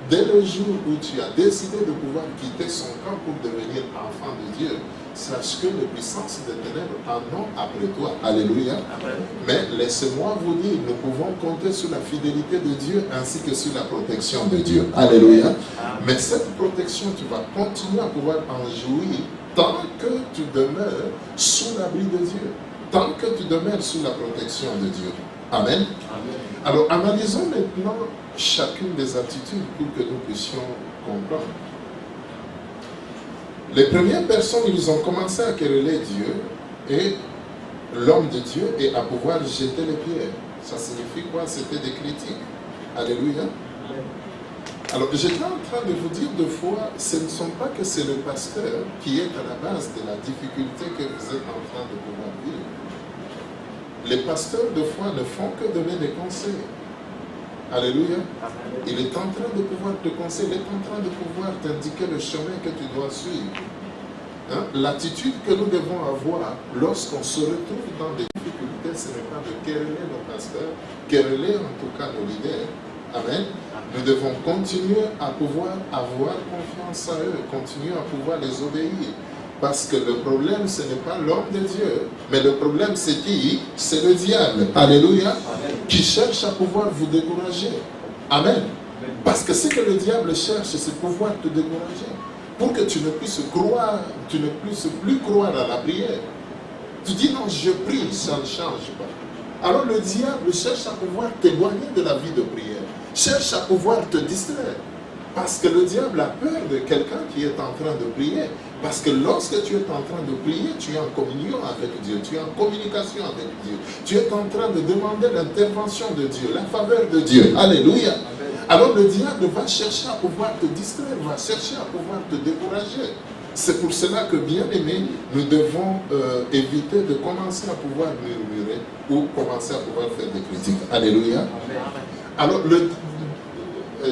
Dès le jour où tu as décidé de pouvoir quitter son camp pour devenir enfant de Dieu, sache que les puissances des ténèbres en ont après toi. Alléluia. Amen. Mais laissez-moi vous dire, nous pouvons compter sur la fidélité de Dieu ainsi que sur la protection de Dieu. Alléluia. Amen. Mais cette protection, tu vas continuer à pouvoir en jouir tant que tu demeures sous l'abri de Dieu. Tant que tu demeures sous la protection de Dieu. Amen. Amen. Alors, analysons maintenant chacune des attitudes pour que nous puissions comprendre. Les premières personnes, ils ont commencé à quereller Dieu et l'homme de Dieu et à pouvoir jeter les pierres. Ça signifie quoi? C'était des critiques. Alléluia. Alors, j'étais en train de vous dire deux fois, ce ne sont pas que c'est le pasteur qui est à la base de la difficulté que vous êtes en train de pouvoir vivre. Les pasteurs, de foi, ne font que donner des conseils. Alléluia. Il est en train de pouvoir te conseiller, il est en train de pouvoir t'indiquer le chemin que tu dois suivre. Hein? L'attitude que nous devons avoir lorsqu'on se retrouve dans des difficultés, ce n'est pas de quereller nos pasteurs, quereller en tout cas nos leaders. Amen. Nous devons continuer à pouvoir avoir confiance à eux, continuer à pouvoir les obéir. Parce que le problème, ce n'est pas l'homme de Dieu, mais le problème, c'est qui? C'est le diable. Alléluia. Amen. Qui cherche à pouvoir vous décourager. Amen. Amen. Parce que ce que le diable cherche, c'est pouvoir te décourager. Pour que tu ne puisses croire, tu ne puisses plus croire à la prière. Tu dis non, je prie, ça ne change pas. Alors le diable cherche à pouvoir t'éloigner de la vie de prière. Cherche à pouvoir te distraire. Parce que le diable a peur de quelqu'un qui est en train de prier. Parce que lorsque tu es en train de prier, tu es en communion avec Dieu, tu es en communication avec Dieu. Tu es en train de demander l'intervention de Dieu, la faveur de Dieu. Alléluia. Amen. Alors le diable va chercher à pouvoir te distraire, va chercher à pouvoir te décourager. C'est pour cela que, bien aimés, nous devons éviter de commencer à pouvoir murmurer ou commencer à pouvoir faire des critiques. Alléluia. Alors,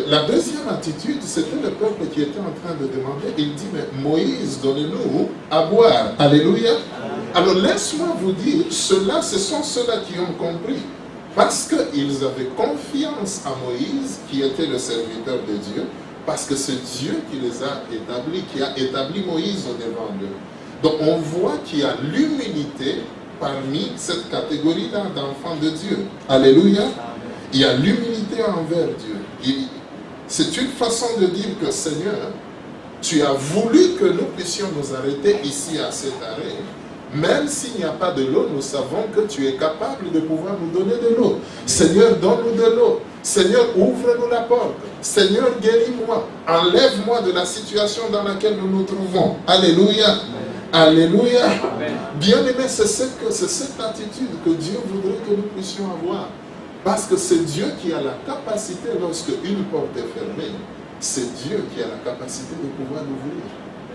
la deuxième attitude, c'était le peuple qui était en train de demander. Il dit, mais Moïse, donnez-nous à boire. Alléluia. Alors, laisse-moi vous dire, ceux-là, ce sont ceux-là qui ont compris. Parce qu'ils avaient confiance à Moïse, qui était le serviteur de Dieu, parce que c'est Dieu qui les a établis, qui a établi Moïse au devant d'eux. Donc on voit qu'il y a l'humilité parmi cette catégorie-là d'enfants de Dieu. Alléluia. Il y a l'humilité envers Dieu. C'est une façon de dire que Seigneur, tu as voulu que nous puissions nous arrêter ici à cet arrêt. Même s'il n'y a pas de l'eau, nous savons que tu es capable de pouvoir nous donner de l'eau. Seigneur, donne-nous de l'eau. Seigneur, ouvre-nous la porte. Seigneur, guéris-moi. Enlève-moi de la situation dans laquelle nous nous trouvons. Alléluia. Alléluia. Bien-aimé, c'est cette attitude que Dieu voudrait que nous puissions avoir. Parce que c'est Dieu qui a la capacité, lorsque une porte est fermée, c'est Dieu qui a la capacité de pouvoir l'ouvrir.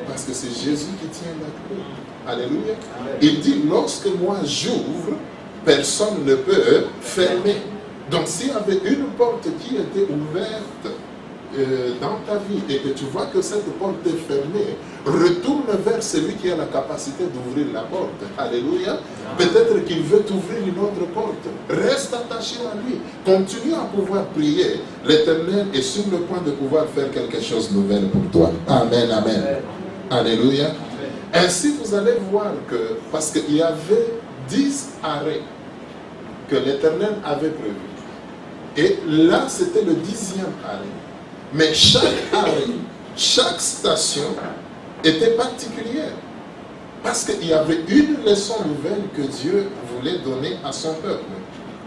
Parce que c'est Jésus qui tient la clé. Alléluia. Il dit, lorsque moi j'ouvre, personne ne peut fermer. Donc s'il y avait une porte qui était ouverte dans ta vie et que tu vois que cette porte est fermée, retourne vers celui qui a la capacité d'ouvrir la porte. Alléluia. Peut-être qu'il veut t'ouvrir une autre porte. Reste attaché à lui. Continue à pouvoir prier. L'Éternel est sur le point de pouvoir faire quelque chose de nouvel pour toi. Amen, amen. Alléluia. Ainsi, vous allez voir que, parce qu'il y avait 10 arrêts que l'Éternel avait prévus. Et là, c'était le 10e arrêt. Mais chaque arrêt, chaque station était particulière. Parce qu'il y avait une leçon nouvelle que Dieu voulait donner à son peuple.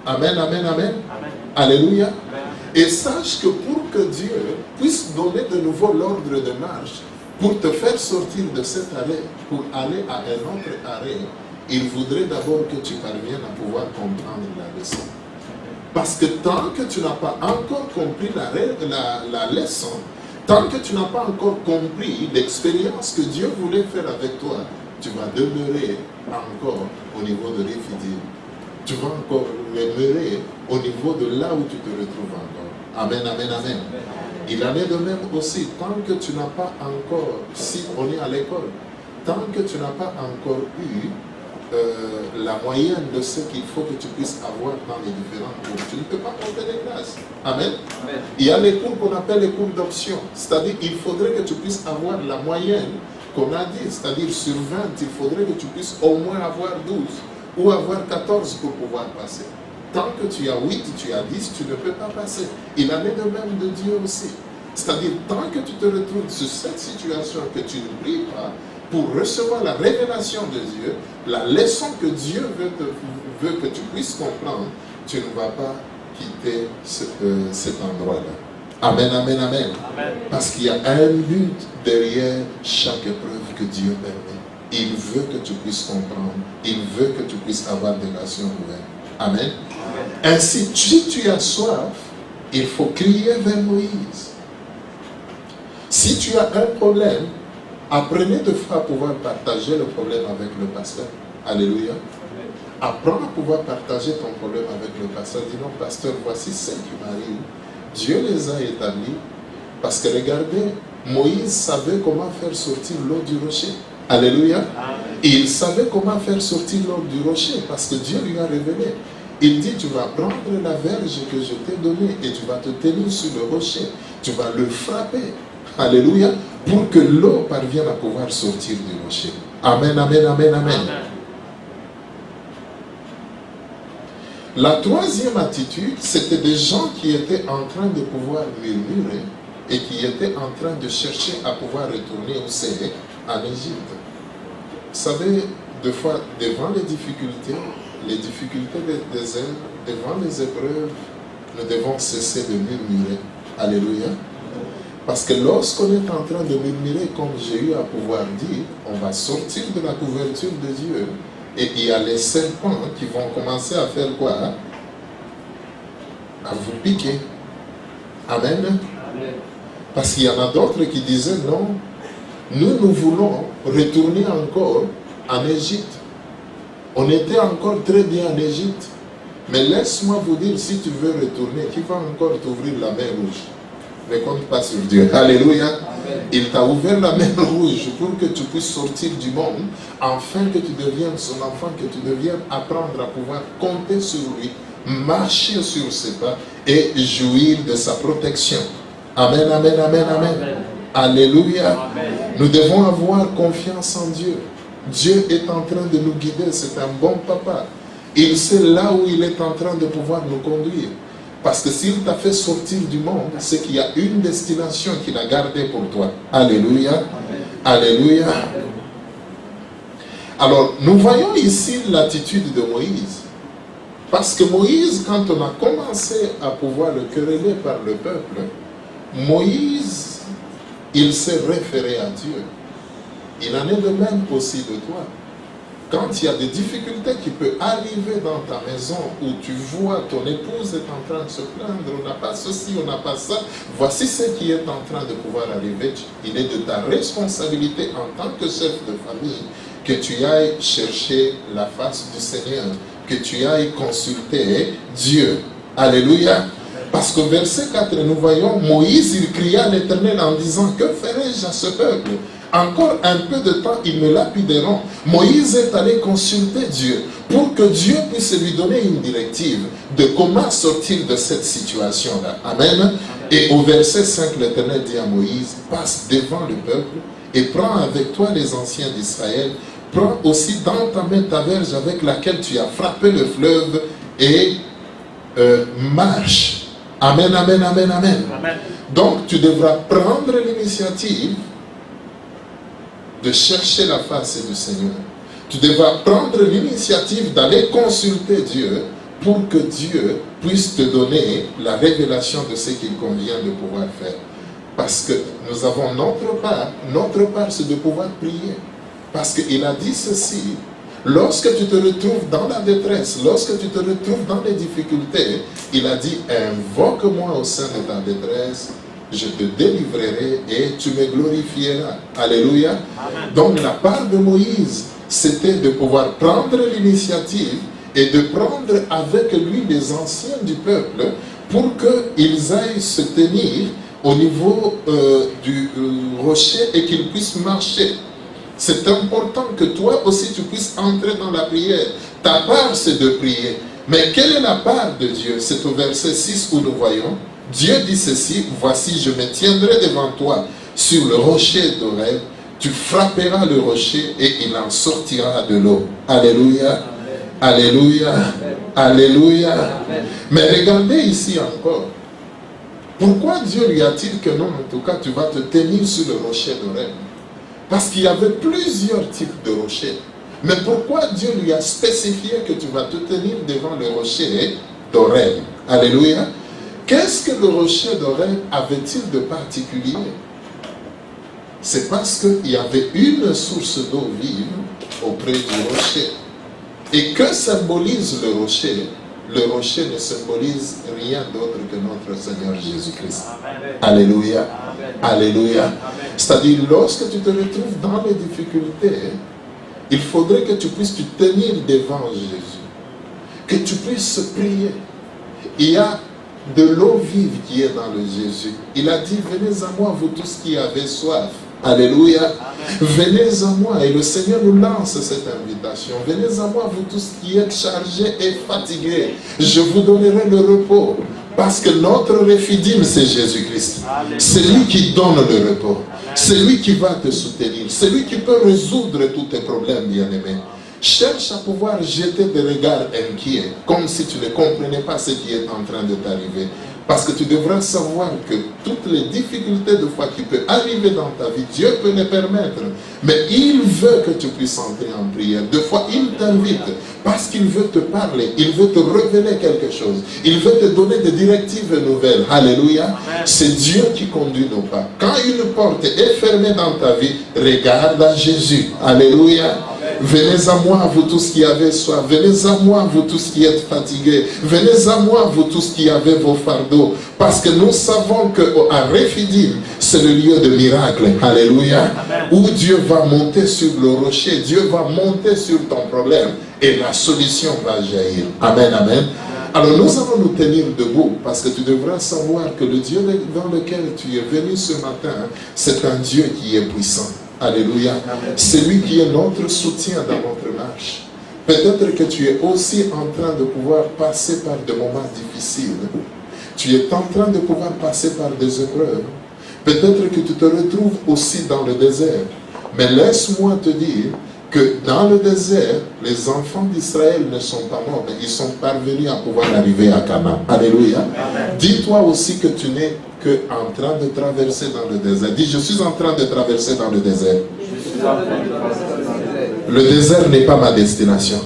Amen, amen, amen. Amen. Alléluia. Amen. Et sache que pour que Dieu puisse donner de nouveau l'ordre de marche, pour te faire sortir de cet arrêt, pour aller à un autre arrêt, il voudrait d'abord que tu parviennes à pouvoir comprendre la leçon. Parce que tant que tu n'as pas encore compris la leçon, tant que tu n'as pas encore compris l'expérience que Dieu voulait faire avec toi, tu vas demeurer encore au niveau de l'épidémie. Tu vas encore demeurer au niveau de là où tu te retrouves encore. Amen, amen, amen. Il en est de même aussi, tant que tu n'as pas encore, si on est à l'école, tant que tu n'as pas encore eu la moyenne de ce qu'il faut que tu puisses avoir dans les différents cours, tu ne peux pas monter les classes. Amen. Amen. Il y a les cours qu'on appelle les cours d'option, c'est-à-dire il faudrait que tu puisses avoir la moyenne qu'on a dit, c'est-à-dire sur 20, il faudrait que tu puisses au moins avoir 12 ou avoir 14 pour pouvoir passer. Tant que tu as 8, tu as 10, tu ne peux pas passer. Il en est de même de Dieu aussi. C'est-à-dire, tant que tu te retrouves sur cette situation que tu ne pries pas pour recevoir la révélation de Dieu, la leçon que Dieu veut que tu puisses comprendre, tu ne vas pas quitter cet endroit-là. Amen, amen, amen. Amen. Parce qu'il y a un but derrière chaque épreuve que Dieu permet. Il veut que tu puisses comprendre. Il veut que tu puisses avoir des relations nouvelles. Amen. Ainsi, si tu as soif, il faut crier vers Moïse. Si tu as un problème, apprenez de fois à pouvoir partager le problème avec le pasteur. Alléluia. Apprends à pouvoir partager ton problème avec le pasteur. Dis non, pasteur, voici ce qui m'arrive. Dieu les a établis. Parce que regardez, Moïse savait comment faire sortir l'eau du rocher. Alléluia. Il savait comment faire sortir l'eau du rocher parce que Dieu lui a révélé. Il dit, tu vas prendre la verge que je t'ai donnée et tu vas te tenir sur le rocher. Tu vas le frapper. Alléluia. Pour que l'eau parvienne à pouvoir sortir du rocher. Amen, amen, amen, amen. La troisième attitude, c'était des gens qui étaient en train de pouvoir murmurer et qui étaient en train de chercher à pouvoir retourner au Seigneur en Égypte. Vous savez, des fois, devant les difficultés des désert, devant les épreuves, nous devons cesser de murmurer. Alléluia. Parce que lorsqu'on est en train de murmurer, comme j'ai eu à pouvoir dire, on va sortir de la couverture de Dieu. Et il y a les serpents qui vont commencer à faire quoi? À vous piquer. Amen. Amen. Parce qu'il y en a d'autres qui disaient non, nous voulons retourner encore en Égypte. On était encore très bien en Égypte. Mais laisse-moi vous dire, si tu veux retourner, tu vas encore t'ouvrir la mer rouge. Ne compte pas sur Dieu. Alléluia. Amen. Il t'a ouvert la mer rouge pour que tu puisses sortir du monde, afin que tu deviennes son enfant, que tu deviennes apprendre à pouvoir compter sur lui, marcher sur ses pas et jouir de sa protection. Amen, amen, amen, amen. Amen. Alléluia. Amen. Nous devons avoir confiance en Dieu. Dieu est en train de nous guider. C'est un bon papa. Il sait là où il est en train de pouvoir nous conduire. Parce que s'il t'a fait sortir du monde, c'est qu'il y a une destination qu'il a gardée pour toi. Alléluia. Amen. Alléluia. Amen. Alors, nous voyons ici l'attitude de Moïse. Parce que Moïse, quand on a commencé à pouvoir le quereller par le peuple, Moïse, il s'est référé à Dieu. Il en est de même aussi de toi. Quand il y a des difficultés qui peuvent arriver dans ta maison, où tu vois ton épouse est en train de se plaindre, on n'a pas ceci, on n'a pas ça, voici ce qui est en train de pouvoir arriver. Il est de ta responsabilité en tant que chef de famille que tu ailles chercher la face du Seigneur, que tu ailles consulter Dieu. Alléluia. Parce qu'au verset 4, nous voyons Moïse, il cria à l'Éternel en disant, que ferai-je à ce peuple? Encore un peu de temps, ils me lapideront. Moïse est allé consulter Dieu pour que Dieu puisse lui donner une directive de comment sortir de cette situation-là. Amen. Et au verset 5, l'Éternel dit à Moïse, passe devant le peuple et prends avec toi les anciens d'Israël. Prends aussi dans ta main ta verge avec laquelle tu as frappé le fleuve et marche. Amen, amen, amen, amen. Amen. Donc tu devras prendre l'initiative de chercher la face du Seigneur. Tu devras prendre l'initiative d'aller consulter Dieu pour que Dieu puisse te donner la révélation de ce qu'il convient de pouvoir faire. Parce que nous avons notre part c'est de pouvoir prier. Parce qu'il a dit ceci, lorsque tu te retrouves dans la détresse, lorsque tu te retrouves dans les difficultés, il a dit, invoque-moi au sein de ta détresse, je te délivrerai et tu me glorifieras. Alléluia. Amen. Donc la part de Moïse, c'était de pouvoir prendre l'initiative et de prendre avec lui les anciens du peuple pour qu'ils aillent se tenir au niveau du rocher et qu'ils puissent marcher. C'est important que toi aussi tu puisses entrer dans la prière. Ta part c'est de prier. Mais quelle est la part de Dieu? C'est au verset 6 où nous voyons. Dieu dit ceci, voici je me tiendrai devant toi sur le rocher d'Horeb, tu frapperas le rocher et il en sortira de l'eau. Alléluia. Amen. Alléluia. Amen. Alléluia. Amen. Mais regardez ici encore. Pourquoi Dieu lui a-t-il que non, en tout cas tu vas te tenir sur le rocher d'Horeb? Parce qu'il y avait plusieurs types de rochers. Mais pourquoi Dieu lui a spécifié que tu vas te tenir devant le rocher d'Horeb? Alléluia. Qu'est-ce que le rocher d'Horeb avait-il de particulier? C'est parce qu'il y avait une source d'eau vive auprès du rocher. Et que symbolise le rocher? Le rocher ne symbolise rien d'autre que notre Seigneur Jésus-Christ. Alléluia. Amen. Alléluia. C'est-à-dire, lorsque tu te retrouves dans les difficultés, il faudrait que tu puisses te tenir devant Jésus. Que tu puisses prier. Il y a de l'eau vive qui est dans le Jésus. Il a dit, venez à moi, vous tous qui avez soif. Alléluia. Amen. Venez à moi. Et le Seigneur nous lance cette invitation. Venez à moi, vous tous qui êtes chargés et fatigués. Je vous donnerai le repos. Parce que notre réfidime, c'est Jésus-Christ. C'est lui qui donne le repos. C'est lui qui va te soutenir. C'est lui qui peut résoudre tous tes problèmes, bien-aimés. Cherche à pouvoir jeter des regards inquiets, comme si tu ne comprenais pas ce qui est en train de t'arriver. Parce que tu devras savoir que toutes les difficultés de foi qui peuvent arriver dans ta vie, Dieu peut les permettre. Mais il veut que tu puisses entrer en prière. Des fois, il t'invite parce qu'il veut te parler. Il veut te révéler quelque chose. Il veut te donner des directives nouvelles. Alléluia. C'est Dieu qui conduit nos pas. Quand une porte est fermée dans ta vie, regarde à Jésus. Alléluia. Venez à moi, vous tous qui avez soif. Venez à moi, vous tous qui êtes fatigués. Venez à moi, vous tous qui avez vos fardeaux. Parce que nous savons qu'à Rephidim, c'est le lieu de miracle. Alléluia. où Dieu va monter sur le rocher, Dieu va monter sur ton problème et la solution va jaillir. Amen, amen. Alors nous allons nous tenir debout parce que tu devras savoir que le Dieu dans lequel tu es venu ce matin, c'est un Dieu qui est puissant. Alléluia. C'est lui qui est notre soutien dans notre marche. Peut-être que tu es aussi en train de pouvoir passer par des moments difficiles. Tu es en train de pouvoir passer par des épreuves. Peut-être que tu te retrouves aussi dans le désert. Mais laisse-moi te dire que dans le désert, les enfants d'Israël ne sont pas morts, mais ils sont parvenus à pouvoir arriver à Canaan. Alléluia. Dis-toi aussi que tu n'es qu'en train de traverser dans le désert. Dis, je suis en train de traverser dans le désert. Le désert n'est pas ma destination.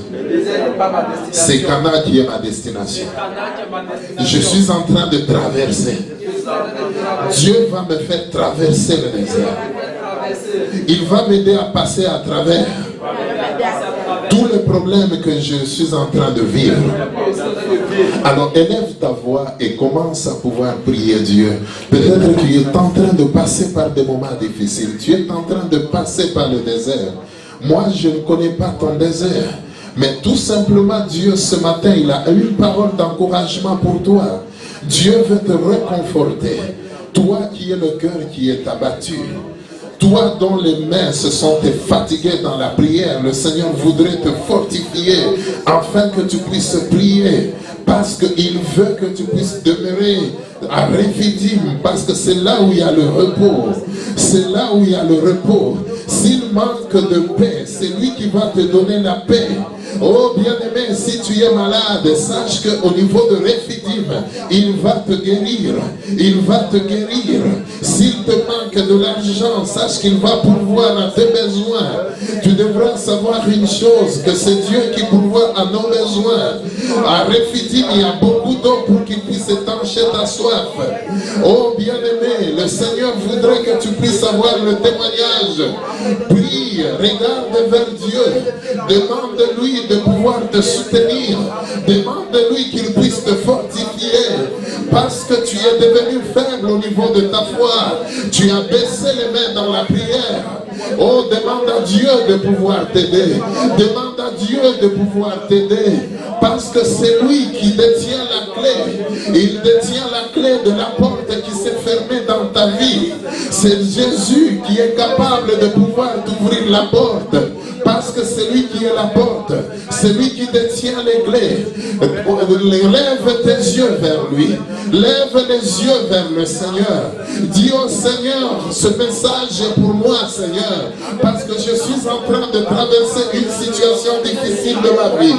C'est Canaan qui est ma destination. Je suis en train de traverser. Dieu va me faire traverser le désert. Il va m'aider à passer à travers tous les problèmes que je suis en train de vivre. Alors élève ta voix et commence à pouvoir prier Dieu. Peut-être que tu es en train de passer par des moments difficiles. Tu es en train de passer par le désert. Moi, je ne connais pas ton désert. Mais tout simplement, Dieu, ce matin, il a une parole d'encouragement pour toi. Dieu veut te réconforter. Toi qui es le cœur qui est abattu. Toi dont les mains se sont fatiguées dans la prière, le Seigneur voudrait te fortifier afin que tu puisses prier. Parce qu'il veut que tu puisses demeurer à Rephidim, parce que c'est là où il y a le repos. C'est là où il y a le repos. S'il manque de paix, c'est lui qui va te donner la paix. Oh bien-aimé, si tu es malade, sache qu'au niveau de Rephidim, il va te guérir. Il va te guérir. S'il te manque de l'argent, sache qu'il va pourvoir à tes besoins. Tu devras savoir une chose, que c'est Dieu qui pourvoit à nos besoins. À Rephidim, il y a beaucoup d'eau pour qu'il puisse étancher ta soif. Oh bien-aimé, le Seigneur voudrait que tu puisses avoir le témoignage. Prie, regarde vers Dieu. Demande-lui de pouvoir te soutenir. Demande-lui qu'il puisse te fortifier. Parce que tu es devenu faible au niveau de ta foi. Tu as baissé les mains dans la prière. Oh, demande à Dieu de pouvoir t'aider. Demande à Dieu de pouvoir t'aider. Parce que c'est lui qui détient la clé. Il détient la clé de la porte qui s'est fermée dans ta vie. C'est Jésus qui est capable de pouvoir t'ouvrir la porte. Parce que c'est lui qui est la porte. C'est lui qui détient les clés. Lève tes yeux vers lui. Lève les yeux vers le Seigneur. Dis au Seigneur, ce message est pour moi, Seigneur. Parce que je suis en train de traverser une situation difficile de ma vie.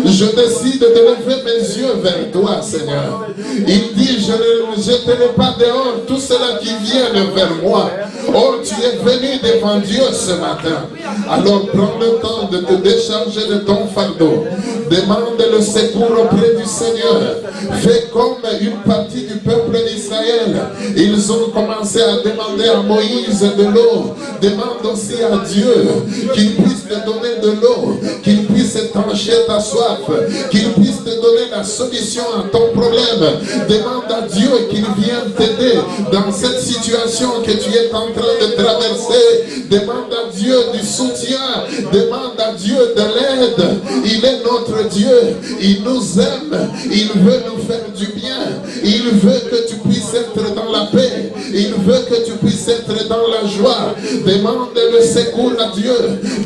Je décide de lever mes yeux vers toi, Seigneur. Il dit, je ne jeterai pas dehors tous ceux-là qui viennent vers moi. Oh, tu es venu devant Dieu ce matin. Alors prends le temps de te décharger de ton fardeau. Demande le secours auprès du Seigneur. Fais comme une partie du peuple d'Israël. Ils ont commencé à demander à Moïse de l'eau. Demande aussi à Dieu qu'il puisse te donner de l'eau, qu'il puisse étancher ta soif, qu'il puisse te donner la solution à ton problème. Demande à Dieu qu'il vienne t'aider dans cette situation que tu es en train de traverser. Demande à Dieu du soutien. Demande à Dieu de l'aide. Il est notre Dieu. Il nous aime. Il veut nous faire du bien. Il veut que tu puisses être dans la paix. Il veut que tu puisses être dans la joie. Demande le secours à Dieu.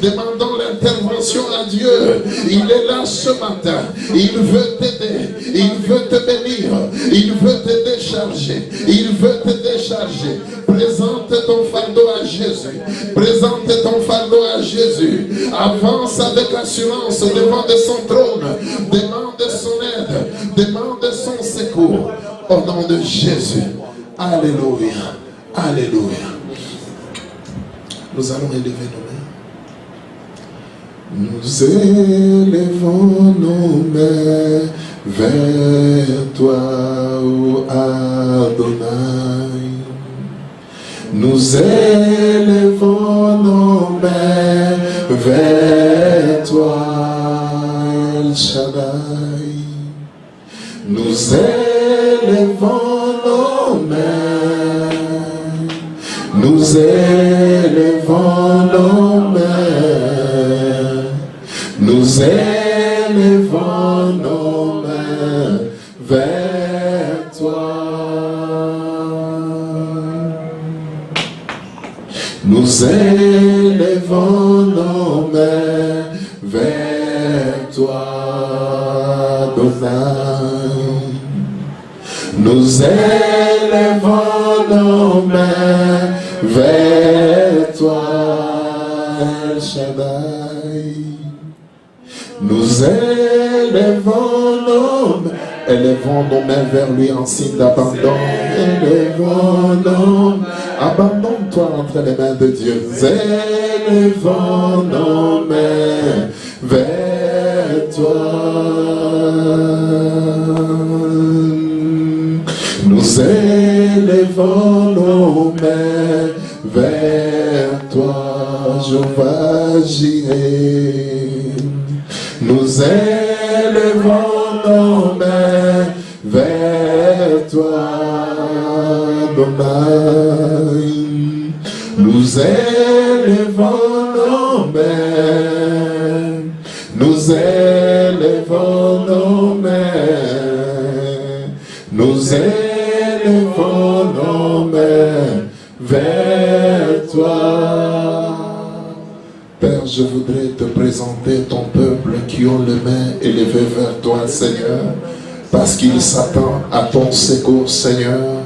Demandons l'intervention à Dieu. Il est là ce matin. Il veut t'aider. Il veut te bénir. Il veut te décharger. Il veut te décharger. Présente ton fardeau à Jésus. Présente ton fardeau à Jésus. Avance avec assurance devant de son trône. Demande son aide. Demande son secours. Au nom de Jésus. Alléluia. Alléluia. Nous allons élever nos mains. Nous élevons nos mains vers toi, ô Adonai. Nous élevons nos mains vers toi, El Shaddai. Nous élevons nos mains. Nous élevons vers toi. Nous élevons nos mains vers toi, Adonai. Nous élevons nos mains vers toi, El Shaddai. Nous élevons nos mains vers lui en signe d'abandon. Élevons nos mains. Abandonne-toi entre les mains de Dieu. Élevons nos mains vers toi. Nous élevons nos mains vers toi, Jéhovah Jireh. Nous élevons nos mains vers toi, Adonai. Nous élevons nos mains, nous élevons nos mains, nous élevons nos mains vers toi. Père, je voudrais te présenter ton peuple qui ont les mains élevées vers toi, Seigneur, parce qu'il s'attend à ton secours, Seigneur.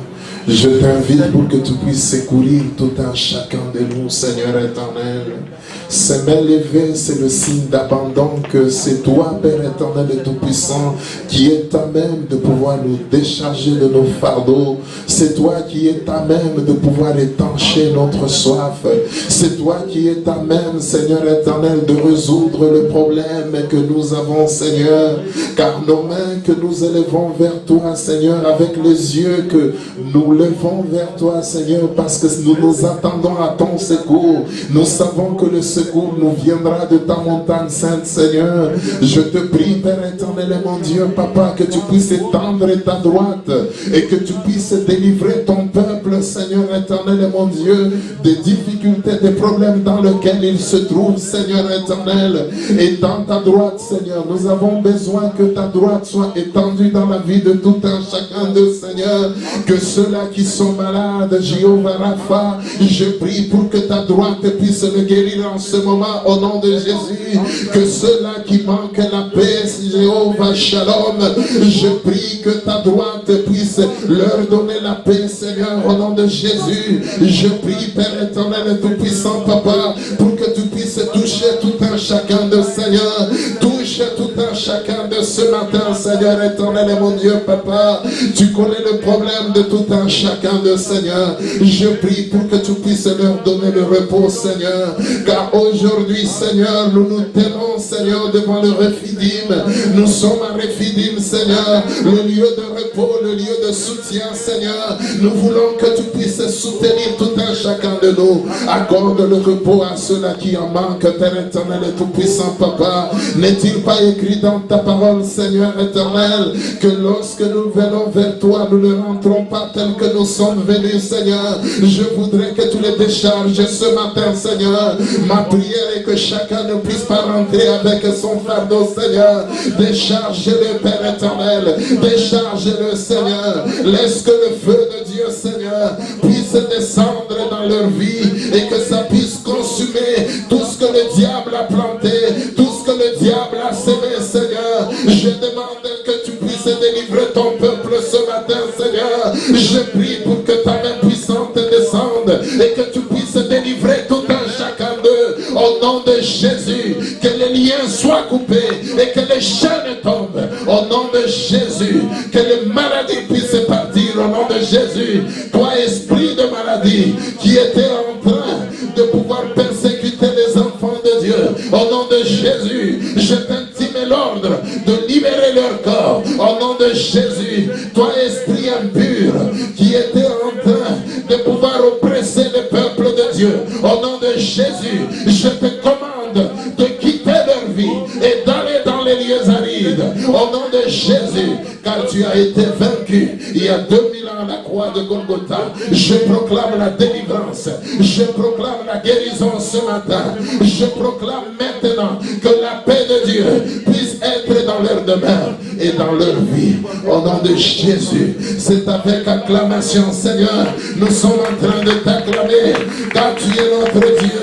Je t'invite pour que tu puisses secourir tout un chacun de nous, Seigneur éternel. Ces mains levées, c'est le signe d'abandon que c'est toi, Père éternel et tout-puissant, qui est à même de pouvoir nous décharger de nos fardeaux. C'est toi qui est à même de pouvoir étancher notre soif. C'est toi qui est à même, Seigneur éternel, de résoudre le problème que nous avons, Seigneur. Car nos mains que nous élevons vers toi, Seigneur, avec les yeux que nous levons vers toi, Seigneur, parce que nous nous attendons à ton secours. Nous savons que le secours nous viendra de ta montagne sainte, Seigneur. Je te prie, Père éternel et mon Dieu, Papa, que tu puisses étendre ta droite et que tu puisses délivrer ton peuple, Seigneur éternel et mon Dieu, des difficultés, des problèmes dans lesquels il se trouve, Seigneur éternel. Et dans ta droite, Seigneur, nous avons besoin que ta droite soit étendue dans la vie de tout un chacun de Seigneur. Que ceux-là qui sont malades, Jéhovah Rapha, je prie pour que ta droite puisse le guérir en ce moment au nom de Jésus. Que ceux-là qui manquent la paix, Jéhovah Shalom, je prie que ta droite puisse leur donner la paix, Seigneur, au nom de Jésus. Je prie, Père éternel et tout-puissant, Papa, pour que tu puisses toucher tout un chacun de Seigneur. Touche tout un chacun de ce matin, Seigneur éternel et mon Dieu, Papa. Tu connais le problème de tout un chacun de Seigneur. Je prie pour que tu puisses leur donner le repos, Seigneur. Car aujourd'hui, Seigneur, nous nous tenons, Seigneur, devant le Rephidim. Nous sommes à Rephidim, Seigneur, le lieu de repos, le lieu de soutien, Seigneur. Nous voulons que tu puisses soutenir tout un chacun de nous. Accorde le repos à ceux-là qui en manquent, Père éternel et tout-puissant, Papa. N'est-il pas écrit dans ta parole, Seigneur éternel, que lorsque nous venons vers toi, nous ne rentrons pas tel que nous sommes venus, Seigneur. Je voudrais que tu les décharges ce matin, Seigneur. Ma prière est que chacun ne puisse pas rentrer avec son fardeau, Seigneur. Décharge-le, Père éternel. Décharge-le, Seigneur. Laisse que le feu de Dieu, Seigneur, puisse descendre dans leur vie et que ça puisse consumer tout ce que le diable a planté, tout ce que le diable a sémé, Seigneur. Je demande que tu puisses délivrer ton peuple ce matin, Seigneur. Je prie pour que ta main puissante descende et que tu puisses délivrer tout un chacun d'eux au nom de Jésus. Que les liens soient coupés et que les chaînes tombent au nom de Jésus. Que les maladies puissent partir au nom de Jésus. Toi, esprit de maladie qui était en train de pouvoir persécuter les enfants de Dieu, au nom de Jésus, je t'intime l'ordre de libérer leur corps au nom de Jésus. Toi, esprit impur qui était en train de pouvoir oppresser le peuple de Dieu, au nom de Jésus, je te commande de quitter leur vie et d'aller dans les lieux arides au nom de Jésus, car tu as été vaincu il y a 2000 ans à la croix de Golgotha. Je proclame la délivrance, je proclame la guérison ce matin, je proclame maintenant que la paix de Dieu puisse être dans leur demeure. et dans leur vie. Au nom de Jésus, c'est avec acclamation, Seigneur, nous sommes en train de t'acclamer, car tu es notre Dieu,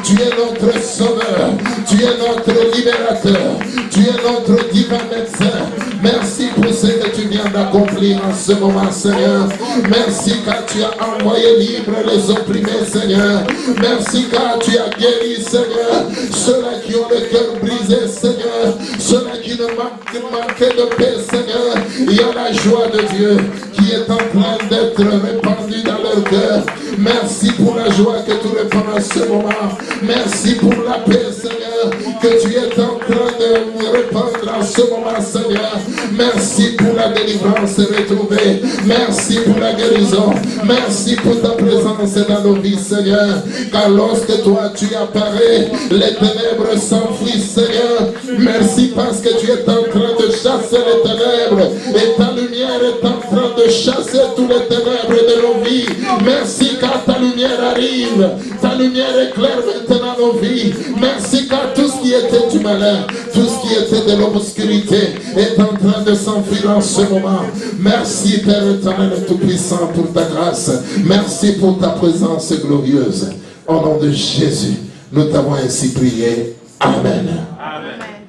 tu es notre Sauveur, tu es notre Libérateur, tu es notre divin médecin. Merci pour ce que tu viens d'accomplir en ce moment, Seigneur. Merci car tu as envoyé libre les opprimés, Seigneur. Merci car tu as guéri, Seigneur, ceux-là qui ont le cœur brisé, Seigneur, ceux-là qui ne manquaient de paix, Seigneur. Il y a la joie de Dieu qui est en train d'être répandue dans leur cœur. Merci pour la joie que tu répands en ce moment. Merci pour la paix, Seigneur, que tu es en train de répandre en ce moment, Seigneur. Merci pour la délivrance retrouvée. Merci pour la guérison. Merci pour ta présence dans nos vies, Seigneur. Car lorsque toi tu apparais, les ténèbres s'enfuient, Seigneur. Merci parce que tu es en train de chasser les ténèbres. Et ta lumière est en train de chasser tous les ténèbres de nos vies. Merci car ta lumière arrive. Ta lumière éclaire maintenant nos vies. Merci car tout ce qui était du malheur, tout ce qui était de l'obscurité est en train de s'enfuir en ce moment. Merci Père éternel et tout-puissant pour ta grâce. Merci pour ta présence glorieuse. Au nom de Jésus, nous t'avons ainsi prié. Amen. Amen.